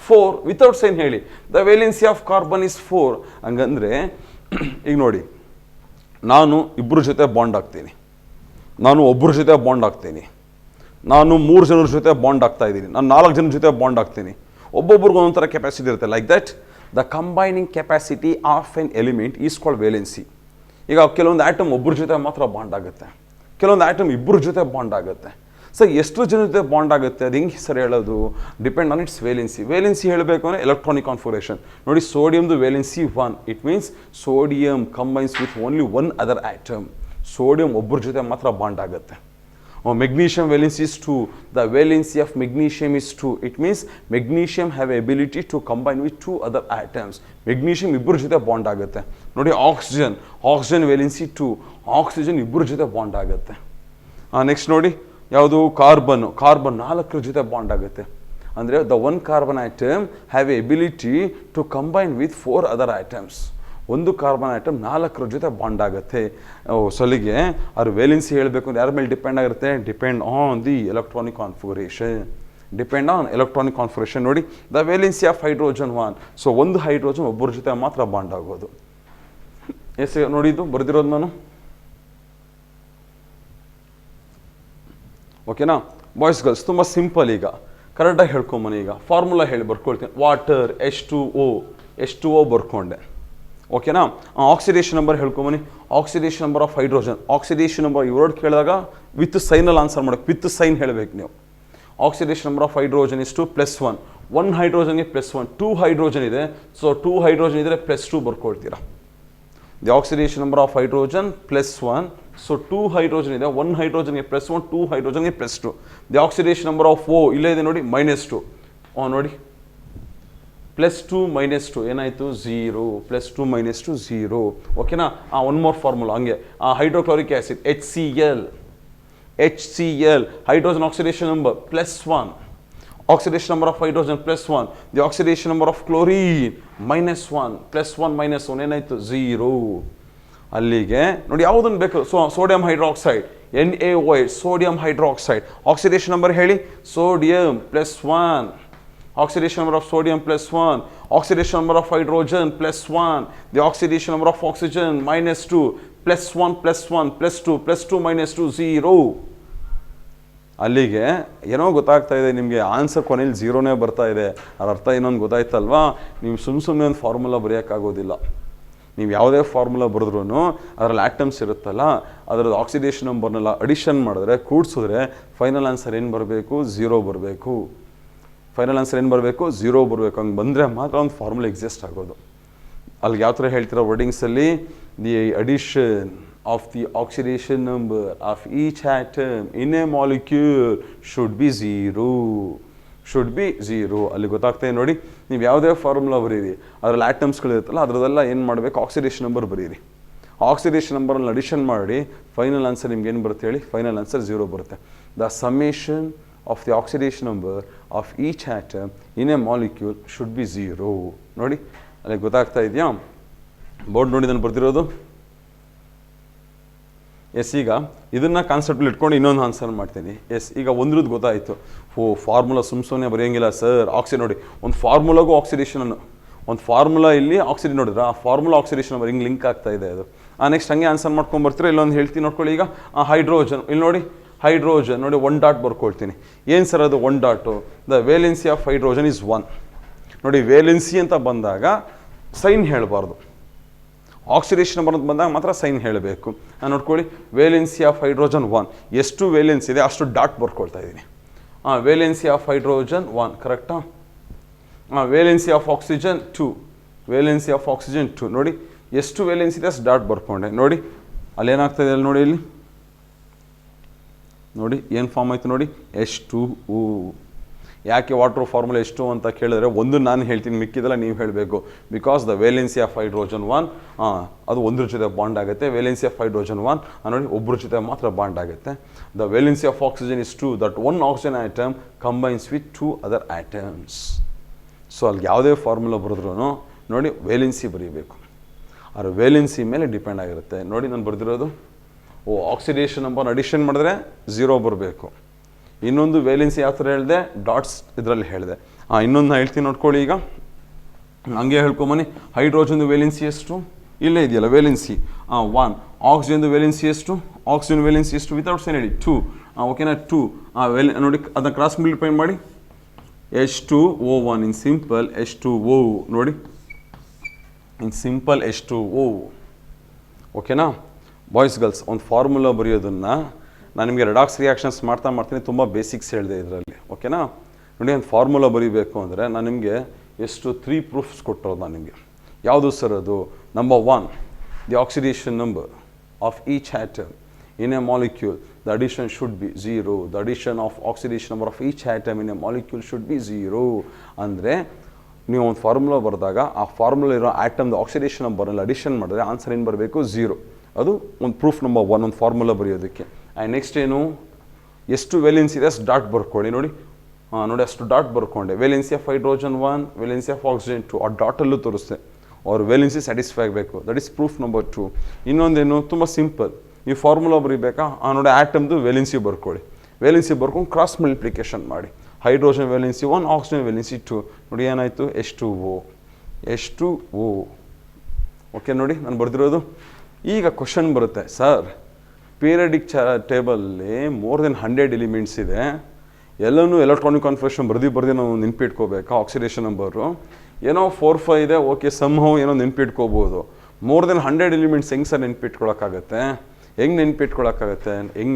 4 without sign ಹೇಳಿ. The valency of carbon is 4. ಹಂಗಂದ್ರೆ ಈಗ ನೋಡಿ, ನಾನು ಇಬ್ಬರ ಜೊತೆ ಬಾಂಡ್ ಆಗ್ತೀನಿ, ನಾನು ಒಬ್ಬರ ಜೊತೆ ಬಾಂಡ್ ಆಗ್ತೀನಿ, ನಾನು 3 ಜನರ ಜೊತೆ ಬಾಂಡ್ ಆಗ್ತಾ ಇದ್ದೀನಿ, ನಾನು 4 ಜನರ ಜೊತೆ ಬಾಂಡ್ ಆಗ್ತೀನಿ. ಒಬ್ಬೊಬ್ರಿಗೂ ಒಂದೊಂಥರ ಕೆಪಾಸಿಟಿ ಇರುತ್ತೆ. Like that the combining capacity of an element is called valency. ಈಗ ಕೆಲವೊಂದು ಆಟಮ್ ಒಬ್ಬರ ಜೊತೆ ಮಾತ್ರ ಬಾಂಡ್ ಆಗುತ್ತೆ, ಕೆಲವೊಂದು ಆಟಮ್ ಇಬ್ಬರ ಜೊತೆ ಬಾಂಡ್ ಆಗುತ್ತೆ. ಸರ್ ಎಷ್ಟು ಜನ ಜೊತೆ ಬಾಂಡ್ ಆಗುತ್ತೆ ಅದು ಹೆಂಗೆ ಸರ್ ಹೇಳೋದು? Depend on its valency. Valency ಹೇಳಬೇಕು ಅಂದರೆ ಎಲೆಕ್ಟ್ರಾನಿಕ್ ಕಾನ್ಫಿಗರೇಷನ್ ನೋಡಿ. ಸೋಡಿಯಮ್ದು valency 1, it means sodium combines with only one other atom. Sodium ಒಬ್ಬರ ಜೊತೆ ಮಾತ್ರ ಬಾಂಡ್ ಆಗುತ್ತೆ. Magnesium valency is 2, the valency of magnesium is 2, it means magnesium have ability to combine with 2 other atoms. Magnesium ಇಬ್ಬರ ಜೊತೆ bond ಆಗುತ್ತೆ ನೋಡಿ. Oxygen valency 2, oxygen ಇಬ್ಬರ ಜೊತೆ ಬಾಂಡ್ ಆಗುತ್ತೆ. ನೆಕ್ಸ್ಟ್ ನೋಡಿ ಯಾವುದು? ಕಾರ್ಬನ್ 4 ಜೊತೆ ಬಾಂಡ್ ಆಗುತ್ತೆ. ಅಂದರೆ the one carbon atom have ability to combine with 4 other atoms. ಒಂದು ಕಾರ್ಬನ್ ಆಟಮ್ 4 ಜೊತೆ ಬಾಂಡ್ ಆಗುತ್ತೆ. ಸೊಲಿಗೆ ಅವ್ರ ವೇಲೆನ್ಸಿ ಹೇಳಬೇಕು ಅಂದ್ರೆ ಯಾರ ಮೇಲೆ ಡಿಪೆಂಡ್ ಆಗಿರುತ್ತೆ? Depend on the electronic configuration. Depend on electronic configuration ನೋಡಿ. The valency of hydrogen 1, so ಒಂದು ಹೈಡ್ರೋಜನ್ ಒಬ್ಬರ ಜೊತೆ ಮಾತ್ರ ಬಾಂಡ್ ಆಗೋದು. ಎಸ್ ನೋಡಿದ್ದು ಬರ್ದಿರೋದು ನಾನು. ಓಕೆನಾ ಬಾಯ್ಸ್ ಗರ್ಲ್ಸ್? ತುಂಬ ಸಿಂಪಲ್. ಈಗ ಕರೆಕ್ಟಾಗಿ ಹೇಳ್ಕೊಂಬನಿ. ಈಗ ಫಾರ್ಮುಲಾ ಹೇಳಿ ಬರ್ಕೊಳ್ತೀನಿ. ವಾಟರ್ H2O ಬರ್ಕೊಂಡೆ. ಓಕೆನಾ? ಆಕ್ಸಿಡೇಷನ್ ನಂಬರ್ ಹೇಳ್ಕೊಂಬನಿ. Oxidation number of hydrogen. Oxidation number ಇವ್ರಡ್ ಕೇಳಿದಾಗ ವಿತ್ ಸೈನಲ್ಲಿ ಆನ್ಸರ್ ಮಾಡೋಕೆ, ವಿತ್ ಸೈನ್ ಹೇಳಬೇಕು ನೀವು. Oxidation number of hydrogen is 2 +1. 1 ಹೈಡ್ರೋಜನ್ಗೆ +1, 2 ಹೈಡ್ರೋಜನ್ ಇದೆ, ಸೊ 2 ಹೈಡ್ರೋಜನ್ ಇದ್ದರೆ +2 ಬರ್ಕೊಳ್ತೀರಾ. The oxidation number of hydrogen +1, so 2 hydrogen ಇದೆ, 1 ಹೈಡ್ರೋಜನ್ಗೆ +1, 2 ಹೈಡ್ರೋಜನ್ಗೆ +2. The oxidation number of O ಇಲ್ಲೇ ಇದೆ ನೋಡಿ -2. ನೋಡಿ +2 -2 ಏನಾಯಿತು? 0. +2 -2 0. ಓಕೆನಾ? ಒನ್ ಮೋರ್ ಫಾರ್ಮುಲಾ ಹಂಗೆ. Hydrochloric acid HCl hydrogen oxidation number +1. Oxidation number of hydrogen +1. The oxidation number of chlorine -1. +1 -1 ಏನಾಯಿತು? 0. ಅಲ್ಲಿಗೆ ನೋಡಿ ಯಾವುದನ್ನು ಬೇಕು. Sodium hydroxide NaOH, sodium hydroxide. Oxidation number ಹೇಳಿ. Sodium +1. Oxidation number of sodium +1. Oxidation number of hydrogen +1. The oxidation number of oxygen -2. +1 +1 +2 +2 -2 0. ಅಲ್ಲಿಗೆ ಏನೋ ಗೊತ್ತಾಗ್ತಾ ಇದೆ ನಿಮಗೆ. ಆನ್ಸರ್ ಕೊನೆಯಲ್ಲಿ 0ನೇ ಬರ್ತಾ ಇದೆ. ಅದ್ರ ಅರ್ಥ ಇನ್ನೊಂದು ಗೊತ್ತಾಯ್ತಲ್ವಾ? ನೀವು ಸುಮ್ಮನೆ ಒಂದು ಫಾರ್ಮುಲಾ ಬರೆಯೋಕ್ಕಾಗೋದಿಲ್ಲ. ನೀವು ಯಾವುದೇ ಫಾರ್ಮುಲಾ ಬರೆದ್ರೂ ಅದರಲ್ಲಿ ಆಟಮ್ಸ್ ಇರುತ್ತಲ್ಲ, ಅದರದ್ದು ಆಕ್ಸಿಡೇಷನ್ ನಂಬರ್ನೆಲ್ಲ ಅಡಿಷನ್ ಮಾಡಿದ್ರೆ, ಕೂಡಿಸಿದ್ರೆ ಫೈನಲ್ ಆನ್ಸರ್ ಏನು ಬರಬೇಕು? 0 ಬರಬೇಕು. ಫೈನಲ್ ಆನ್ಸರ್ ಏನು ಬರಬೇಕು? 0 ಬರಬೇಕು. ಹಂಗೆ ಬಂದರೆ ಮಾತ್ರ ಒಂದು ಫಾರ್ಮುಲಾ ಎಕ್ಸಿಸ್ಟ್ ಆಗೋದು. ಅಲ್ಲಿಗೆ ಯಾವ ಥರ ಹೇಳ್ತೀರಾ ವರ್ಡಿಂಗ್ಸಲ್ಲಿ? The addition of the oxidation number of each atom in a molecule should be 0. ಅಲ್ಲಿ ಗೊತ್ತಾಗ್ತದೆ ನೋಡಿ. ನೀವು ಯಾವುದೇ ಫಾರ್ಮುಲಾ ಬರೀರಿ, ಅದರಲ್ಲಿ ಆಟಮ್ಸ್ಗಳಿರುತ್ತಲ್ಲ ಅದರದೆಲ್ಲ ಏನು ಮಾಡಬೇಕು? ಆಕ್ಸಿಡೇಷನ್ ನಂಬರ್ ಬರೀರಿ. ಆಕ್ಸಿಡೇಷನ್ ನಂಬರಲ್ಲಿ ಅಡಿಷನ್ ಮಾಡಿ ಫೈನಲ್ ಆನ್ಸರ್ ನಿಮ್ಗೆ ಏನು ಬರುತ್ತೆ ಹೇಳಿ? ಫೈನಲ್ ಆನ್ಸರ್ 0 ಬರುತ್ತೆ. The summation of the oxidation number of each atom in a molecule should be 0. ನೋಡಿ ಅಲ್ಲಿ ಗೊತ್ತಾಗ್ತಾ ಇದೆಯಾ? ಬೋರ್ಡ್ ನೋಡಿ ನಾನು ಬರ್ತಿರೋದು. ಎಸ್, ಈಗ ಇದನ್ನು ಕಾನ್ಸೆಪ್ಟಲ್ಲಿ ಇಟ್ಕೊಂಡು ಇನ್ನೊಂದು ಆನ್ಸರ್ ಮಾಡ್ತೀನಿ. ಎಸ್, ಈಗ ಒಂದ್ರದ್ದು ಗೊತ್ತಾಯಿತು. ಫಾರ್ಮುಲಾ ಸುಮ್ಮನೆ ಬರೆಯೋಂಗಿಲ್ಲ ಸರ್. ನೋಡಿ, ಒಂದು ಫಾರ್ಮುಲಾಗೂ ಆಕ್ಸಿಡೇಷನ್ ಒಂದು ಫಾರ್ಮುಲಾ ಇಲ್ಲಿ ಆಕ್ಸಿಡೇಷನ್ ನೋಡಿದ್ರೆ ಆ ಫಾರ್ಮುಲಾ ಆಕ್ಸಿಡೇಷನ್ ನಂಬರ್ ಹಿಂಗೆ ಲಿಂಕ್ ಆಗ್ತಾ ಇದೆ ಅದು. ನೆಕ್ಸ್ಟ್ ಹಂಗೆ ಆನ್ಸರ್ ಮಾಡ್ಕೊಂಬರ್ತೀರಾ. ಇಲ್ಲೊಂದು ಹೇಳ್ತೀನಿ ನೋಡ್ಕೊಳ್ಳಿ. ಈಗ ಹೈಡ್ರೋಜನ್ ಇಲ್ಲಿ ನೋಡಿ, ಹೈಡ್ರೋಜನ್ ನೋಡಿ 1 ಡಾಟ್ ಬರ್ಕೊಳ್ತೀನಿ. ಏನು ಸರ್ ಅದು 1 dot? The valency of hydrogen is 1. ನೋಡಿ ವೇಲೆನ್ಸಿ ಅಂತ ಬಂದಾಗ ಸೈನ್ ಹೇಳಬಾರ್ದು, ಆಕ್ಸಿಡೇಷನ್ ನಂಬರ್ ಅಂತ ಬಂದಾಗ ಮಾತ್ರ ಸೈನ್ ಹೇಳಬೇಕು. ನೋಡ್ಕೊಳ್ಳಿ, ವೇಲೆನ್ಸಿ ಆಫ್ ಹೈಡ್ರೋಜನ್ 1, ಎಷ್ಟು ವೇಲೆನ್ಸಿ ಇದೆ ಅಷ್ಟು ಡಾಟ್ ಬರ್ಕೊಳ್ತಾ ಇದ್ದೀನಿ. ವೇಲೆನ್ಸಿ ಆಫ್ ಹೈಡ್ರೋಜನ್ 1 ಕರೆಕ್ಟಾ? Valency of oxygen 2, valency of oxygen 2 ನೋಡಿ ಎಷ್ಟು ವೇಲೆನ್ಸಿ ಇದೆ ಅಷ್ಟು ಡಾಟ್ ಬರ್ಕೊಂಡೆ. ನೋಡಿ ಅಲ್ಲೇನಾಗ್ತಾಯಿದೆ ಅಲ್ಲಿ ನೋಡಿ, ಇಲ್ಲಿ ನೋಡಿ ಏನು ಫಾರ್ಮ್ ಆಯಿತು ನೋಡಿ, H2O. ಯಾಕೆ ವಾಟರ್ ಫಾರ್ಮುಲಾ ಎಷ್ಟು ಅಂತ ಕೇಳಿದ್ರೆ ಒಂದು ನಾನು ಹೇಳ್ತೀನಿ, ಮಿಕ್ಕಿದೆಲ್ಲ ನೀವು ಹೇಳಬೇಕು. Because the valency of hydrogen 1 ಅದು ಒಂದ್ರ ಜೊತೆ ಬಾಂಡ್ ಆಗುತ್ತೆ. ವೇಲೆನ್ಸಿ ಆಫ್ ಹೈಡ್ರೋಜನ್ 1 ನೋಡಿ ಒಬ್ಬರ ಜೊತೆ ಮಾತ್ರ ಬಾಂಡ್ ಆಗುತ್ತೆ. The valency of oxygen is 2, that 1 oxygen atom combines with 2 other atoms. So ಅಲ್ಲಿ ಯಾವುದೇ ಫಾರ್ಮುಲಾ ಬರೆದ್ರೂ ನೋಡಿ ವೇಲೆನ್ಸಿ ಬರೀಬೇಕು, ಅದರ ವೇಲೆನ್ಸಿ ಮೇಲೆ ಡಿಪೆಂಡ್ ಆಗಿರುತ್ತೆ. ನೋಡಿ ನಾನು ಬರೆದಿರೋದು ಆಕ್ಸಿಡೇಷನ್ ನಂಬರ್ ಅಡಿಷನ್ ಮಾಡಿದ್ರೆ 0 ಬರಬೇಕು. ಇನ್ನೊಂದು ವೇಲೆನ್ಸಿ ಯಾವ ಥರ ಹೇಳಿದೆ, ಡಾಟ್ಸ್ ಇದರಲ್ಲಿ ಹೇಳಿದೆ. ಇನ್ನೊಂದು ಹೇಳ್ತೀನಿ ನೋಡ್ಕೊಳ್ಳಿ. ಈಗ ಹಂಗೆ ಹೇಳ್ಕೊಂಬನ್ನಿ. ಹೈಡ್ರೋಜನ್ದು ವೇಲೆನ್ಸಿ ಎಷ್ಟು? ಇಲ್ಲೇ ಇದೆಯಲ್ಲ ವೇಲೆನ್ಸಿ 1. ಆಕ್ಸಿಜನ್ದು ವೇಲೆನ್ಸಿ ಎಷ್ಟು? ಆಕ್ಸಿಜನ್ ವೇಲೆನ್ಸಿ ಎಷ್ಟು ವಿತೌಟ್ ಸೈನ್ ಹೇಳಿ 2. ಓಕೆನಾ 2 ನೋಡಿ ಅದನ್ನು ಕ್ರಾಸ್ ಮಲ್ಟಿಪ್ಲೈ ಮಾಡಿ H2O1 ಇನ್ ಸಿಂಪಲ್ H2O ನೋಡಿ, ಇನ್ ಸಿಂಪಲ್ H2O. ಓಕೆನಾ ಬಾಯ್ಸ್ ಗರ್ಲ್ಸ್, ಒಂದು ಫಾರ್ಮುಲಾ ಬರೆಯೋದನ್ನು ನಾನು ನಿಮಗೆ ರೆಡಾಕ್ಸ್ ರಿಯಾಕ್ಷನ್ಸ್ ಮಾಡ್ತೀನಿ, ತುಂಬ ಬೇಸಿಕ್ಸ್ ಹೇಳಿದೆ ಇದರಲ್ಲಿ. ಓಕೆನಾ ನೋಡಿ, ಒಂದು ಫಾರ್ಮುಲಾ ಬರೀಬೇಕು ಅಂದರೆ ನಾನು ನಿಮಗೆ ಎಷ್ಟು 3 ಪ್ರೂಫ್ಸ್ ಕೊಟ್ಟಿರೋದು ನಾನು ನಿಮಗೆ. ಯಾವುದು ಸರ್ ಅದು? Number 1, the oxidation number of each atom in a molecule, the addition should be 0. The addition of oxidation number of each atom in a molecule should be 0. ಅಂದರೆ ನೀವು ಒಂದು ಫಾರ್ಮುಲಾ ಬರೆದಾಗ ಆ ಫಾರ್ಮುಲಾ ಇರೋ ಆಟಮ್ದು ಆಕ್ಸಿಡೇಷನ್ ನಂಬರಲ್ಲಿ ಅಡಿಷನ್ ಮಾಡಿದ್ರೆ answer ಏನು ಬರಬೇಕು? 0. ಅದು ಒಂದು ಪ್ರೂಫ್ ನಂಬರ್ 1 ಒಂದು ಫಾರ್ಮುಲಾ ಬರೆಯೋದಕ್ಕೆ. ಆ್ಯಂಡ್ ನೆಕ್ಸ್ಟ್ ಏನು, ಎಷ್ಟು ವೇಲೆನ್ಸಿ ಇದೆ ಅಷ್ಟು ಡಾಟ್ ಬರ್ಕೊಳ್ಳಿ. ನೋಡಿ ನೋಡಿ ಅಷ್ಟು ಡಾಟ್ ಬರ್ಕೊಂಡೆ. Valency of hydrogen 1, valency of oxygen 2 ಆ ಡಾಟಲ್ಲೂ ತೋರಿಸ್ತೆ. ಅವ್ರ ವೇಲೆನ್ಸಿ ಸ್ಯಾಟಿಸ್ಫೈ ಆಗಬೇಕು. That is proof number 2. ಇನ್ನೊಂದೇನು, ತುಂಬ ಸಿಂಪಲ್. ಈ ಫಾರ್ಮುಲಾ ಬರೀಬೇಕಾ? ನೋಡಿ ಆಟಮ್ದು ವೇಲೆನ್ಸಿ ಬರ್ಕೊಳ್ಳಿ. ವೇಲೆನ್ಸಿ ಬರ್ಕೊಂಡು ಕ್ರಾಸ್ ಮಲ್ಟಿಪ್ಲಿಕೇಶನ್ ಮಾಡಿ. ಹೈಡ್ರೋಜನ್ ವೇಲೆನ್ಸಿ 1, ಆಕ್ಸಿಜನ್ ವೇಲೆನ್ಸಿ 2 ನೋಡಿ ಏನಾಯಿತು? H2O. ಓಕೆ ನೋಡಿ ನಾನು ಬರೆದಿರೋದು. ಈಗ ಕ್ವಶನ್ ಬರುತ್ತೆ, ಸರ್ ಪೀರಿಯಡಿಕ್ ಟೇಬಲ್ಲಿ ಮೋರ್ ದೆನ್ 100 ಎಲಿಮೆಂಟ್ಸ್ ಇದೆ, ಎಲ್ಲನೂ ಎಲೆಕ್ಟ್ರಾನಿಕ್ ಕಾನ್ಫಿಗರೇಷನ್ ಬರ್ದು ನಾವು ನೆನ್ಪಿಟ್ಕೋಬೇಕಾ? ಆಕ್ಸಿಡೇಷನ್ ನಂಬರು ಏನೋ 4-5 ಇದೆ, ಓಕೆ ಸಮ್ಹೌ ಏನೋ ನೆನ್ಪಿಟ್ಕೋಬೋದು. ಮೋರ್ ದೆನ್ 100 ಎಲಿಮೆಂಟ್ಸ್ ಹೆಂಗೆ ಸರ್ ನೆನ್ಪಿಟ್ಕೊಳಕ್ಕಾಗತ್ತೆ? ಹೆಂಗೆ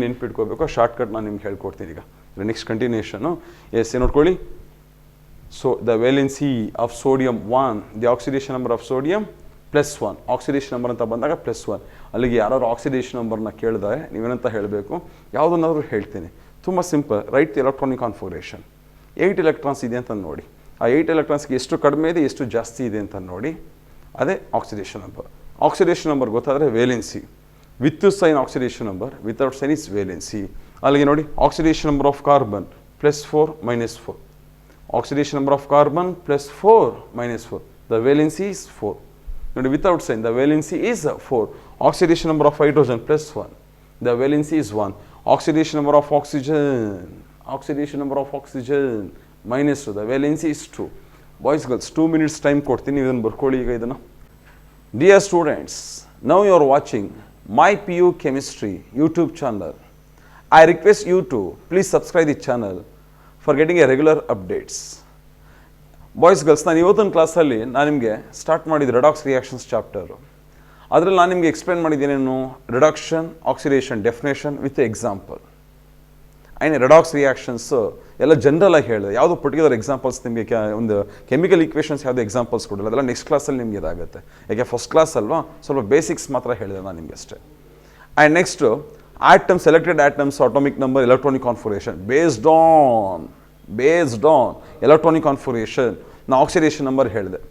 ನೆನ್ಪಿಟ್ಕೋಬೇಕು? ಶಾರ್ಟ್ಕಟ್ ನಾನು ನಿಮ್ಗೆ ಹೇಳ್ಕೊಡ್ತೀನಿ. ಈಗ ನೆಕ್ಸ್ಟ್ ಕಂಟಿನ್ಯೂಷನು ನೋಡ್ಕೊಳ್ಳಿ. So the valency of sodium 1, the oxidation number of sodium +1. Oxidation number ಅಂತ ಬಂದಾಗ +1. ಅಲ್ಲಿಗೆ ಯಾರು ಆಕ್ಸಿಡೇಷನ್ ನಂಬರ್ನ ಕೇಳಿದ್ರೆ ನೀವೇನಂತ ಹೇಳಬೇಕು? ಯಾವುದನ್ನಾದ್ರೂ ಹೇಳ್ತೀನಿ. ತುಂಬ simple. Right electronic configuration 8 electrons ಇದೆ ಅಂತ ನೋಡಿ. ಆ 8 ಎಲೆಕ್ಟ್ರಾನ್ಸ್ಗೆ ಎಷ್ಟು ಕಡಿಮೆ ಇದೆ, ಎಷ್ಟು ಜಾಸ್ತಿ ಇದೆ ಅಂತ ನೋಡಿ. ಅದೇ ಆಕ್ಸಿಡೇಷನ್ ನಂಬರ್. ಆಕ್ಸಿಡೇಷನ್ ನಂಬರ್ ಗೊತ್ತಾದರೆ valency. With sign oxidation number, without sign is valency. ಅಲ್ಲಿಗೆ ನೋಡಿ oxidation number of carbon +4 -4. Oxidation number of carbon +4 -4. The valency is 4. ನೋಡಿ without sign the valency is 4. Oxidation number of hydrogen +1. The valency is 1. Oxidation number of oxygen -2. The valency is 2. Boys girls 2 minutes time ಕೊಡ್ತೀನಿ, ಇದನ್ನು ಬರ್ಕೊಳ್ಳಿ. ಈಗ ಇದನ್ನು dear students, now you are watching my PU Chemistry YouTube channel. I request you to please subscribe the channel for getting a regular updates. Boys girls, ನಾನು ಇವತ್ತಿನ ಕ್ಲಾಸಲ್ಲಿ ನಾನು ನಿಮಗೆ ಸ್ಟಾರ್ಟ್ ಮಾಡಿದ್ದು ರೆಡಾಕ್ಸ್ ರಿಯಾಕ್ಷನ್ಸ್ ಚಾಪ್ಟರು. ಅದರಲ್ಲಿ ನಾನು ನಿಮಗೆ ಎಕ್ಸ್ಪ್ಲೇನ್ ಮಾಡಿದ್ದೇನೇನು, reduction, oxidation, definition with example. And redox reactions ಎಲ್ಲ ಜನರಲಾಗಿ ಹೇಳಿದೆ. ಯಾವುದು ಪರ್ಟಿಕ್ಯುಲರ್ ಎಕ್ಸಾಂಪಲ್ಸ್ ನಿಮಗೆ ಒಂದು ಕೆಮಿಕಲ್ ಈಕ್ವೇಷನ್ಸ್ ಯಾವುದು ಎಕ್ಸಾಂಪಲ್ಸ್ ಕೊಡಲ್ಲ. ಅದೆಲ್ಲ ನೆಕ್ಸ್ಟ್ ಕ್ಲಾಸಲ್ಲಿ ನಿಮಗೆ ಇದಾಗುತ್ತೆ. ಯಾಕೆ ಫಸ್ಟ್ ಕ್ಲಾಸ್ ಅಲ್ವಾ, ಸ್ವಲ್ಪ ಬೇಸಿಕ್ಸ್ ಮಾತ್ರ ಹೇಳಿದೆ ನಾನು ನಿಮಗೆ ಅಷ್ಟೇ. And next atoms, selected atoms, atomic number, electronic configuration based on electronic configuration. ನಾ ಆಕ್ಸಿಡೇಷನ್ ನಂಬರ್ ಹೇಳಿದೆ.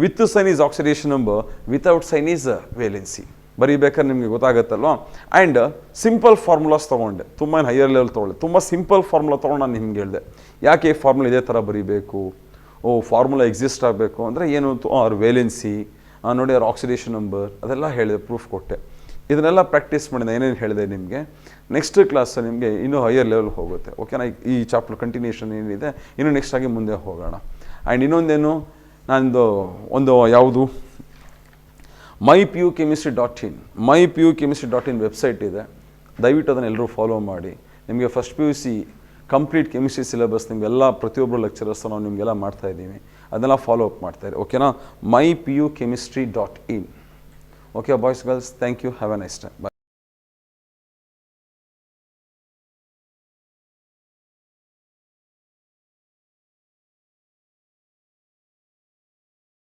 With sign is oxidation number, without sign is valency. ಬರೀಬೇಕಾದ್ರೆ ನಿಮಗೆ ಗೊತ್ತಾಗುತ್ತಲ್ವ. ಆ್ಯಂಡ್ ಸಿಂಪಲ್ ಫಾರ್ಮುಲಾಸ್ ತೊಗೊಂಡೆ, ತುಂಬ ಹೈಯರ್ ಲೆವೆಲ್ ತೊಗೊಂಡೆ. ತುಂಬ ಸಿಂಪಲ್ ಫಾರ್ಮುಲಾ ತೊಗೊಂಡು ನಾನು ನಿಮ್ಗೆ ಹೇಳಿದೆ. ಯಾಕೆ ಈ ಫಾರ್ಮುಲಾ ಇದೇ ಥರ ಬರೀಬೇಕು? ಫಾರ್ಮುಲಾ ಎಕ್ಸಿಸ್ಟ್ ಆಗಬೇಕು ಅಂದರೆ ಏನು, ಅವ್ರ ವೇಲೆನ್ಸಿ ನೋಡಿ, ಅವ್ರ ಆಕ್ಸಿಡೇಷನ್ ನಂಬರ್, ಅದೆಲ್ಲ ಹೇಳಿದೆ, ಪ್ರೂಫ್ ಕೊಟ್ಟೆ. ಇದನ್ನೆಲ್ಲ ಪ್ರಾಕ್ಟೀಸ್ ಮಾಡಿದೆ, ಏನೇನು ಹೇಳಿದೆ ನಿಮಗೆ. ನೆಕ್ಸ್ಟ್ ಕ್ಲಾಸ್ ನಿಮಗೆ ಇನ್ನೂ ಹೈಯರ್ ಲೆವೆಲ್ ಹೋಗುತ್ತೆ. ಓಕೆನಾ? ಈ ಚಾಪ್ಟರ್ ಕಂಟಿನ್ಯೂಷನ್ ಏನಿದೆ, ಇನ್ನೂ ನೆಕ್ಸ್ಟ್ ಆಗಿ ಮುಂದೆ ಹೋಗೋಣ. ಆ್ಯಂಡ್ ಇನ್ನೊಂದೇನು, ನಂದು ಒಂದು ಯಾವುದು mypuchemistry.in mypuchemistry.in ವೆಬ್ಸೈಟ್ ಇದೆ, ದಯವಿಟ್ಟು ಅದನ್ನು ಎಲ್ಲರೂ ಫಾಲೋ ಮಾಡಿ. ನಿಮಗೆ first PUC complete chemistry syllabus ನಿಮಗೆಲ್ಲ ಪ್ರತಿಯೊಬ್ಬರು ಲೆಕ್ಚರರ್ಸ್ ನಾವು ನಿಮಗೆಲ್ಲ ಮಾಡ್ತಾ ಇದ್ದೀವಿ, ಅದನ್ನೆಲ್ಲ ಫಾಲೋ ಅಪ್ ಮಾಡ್ತಾಯಿರಿ. ಓಕೆನಾ? mypuchemistry.in. Okay boys girls, thank you, have a nice time, bye.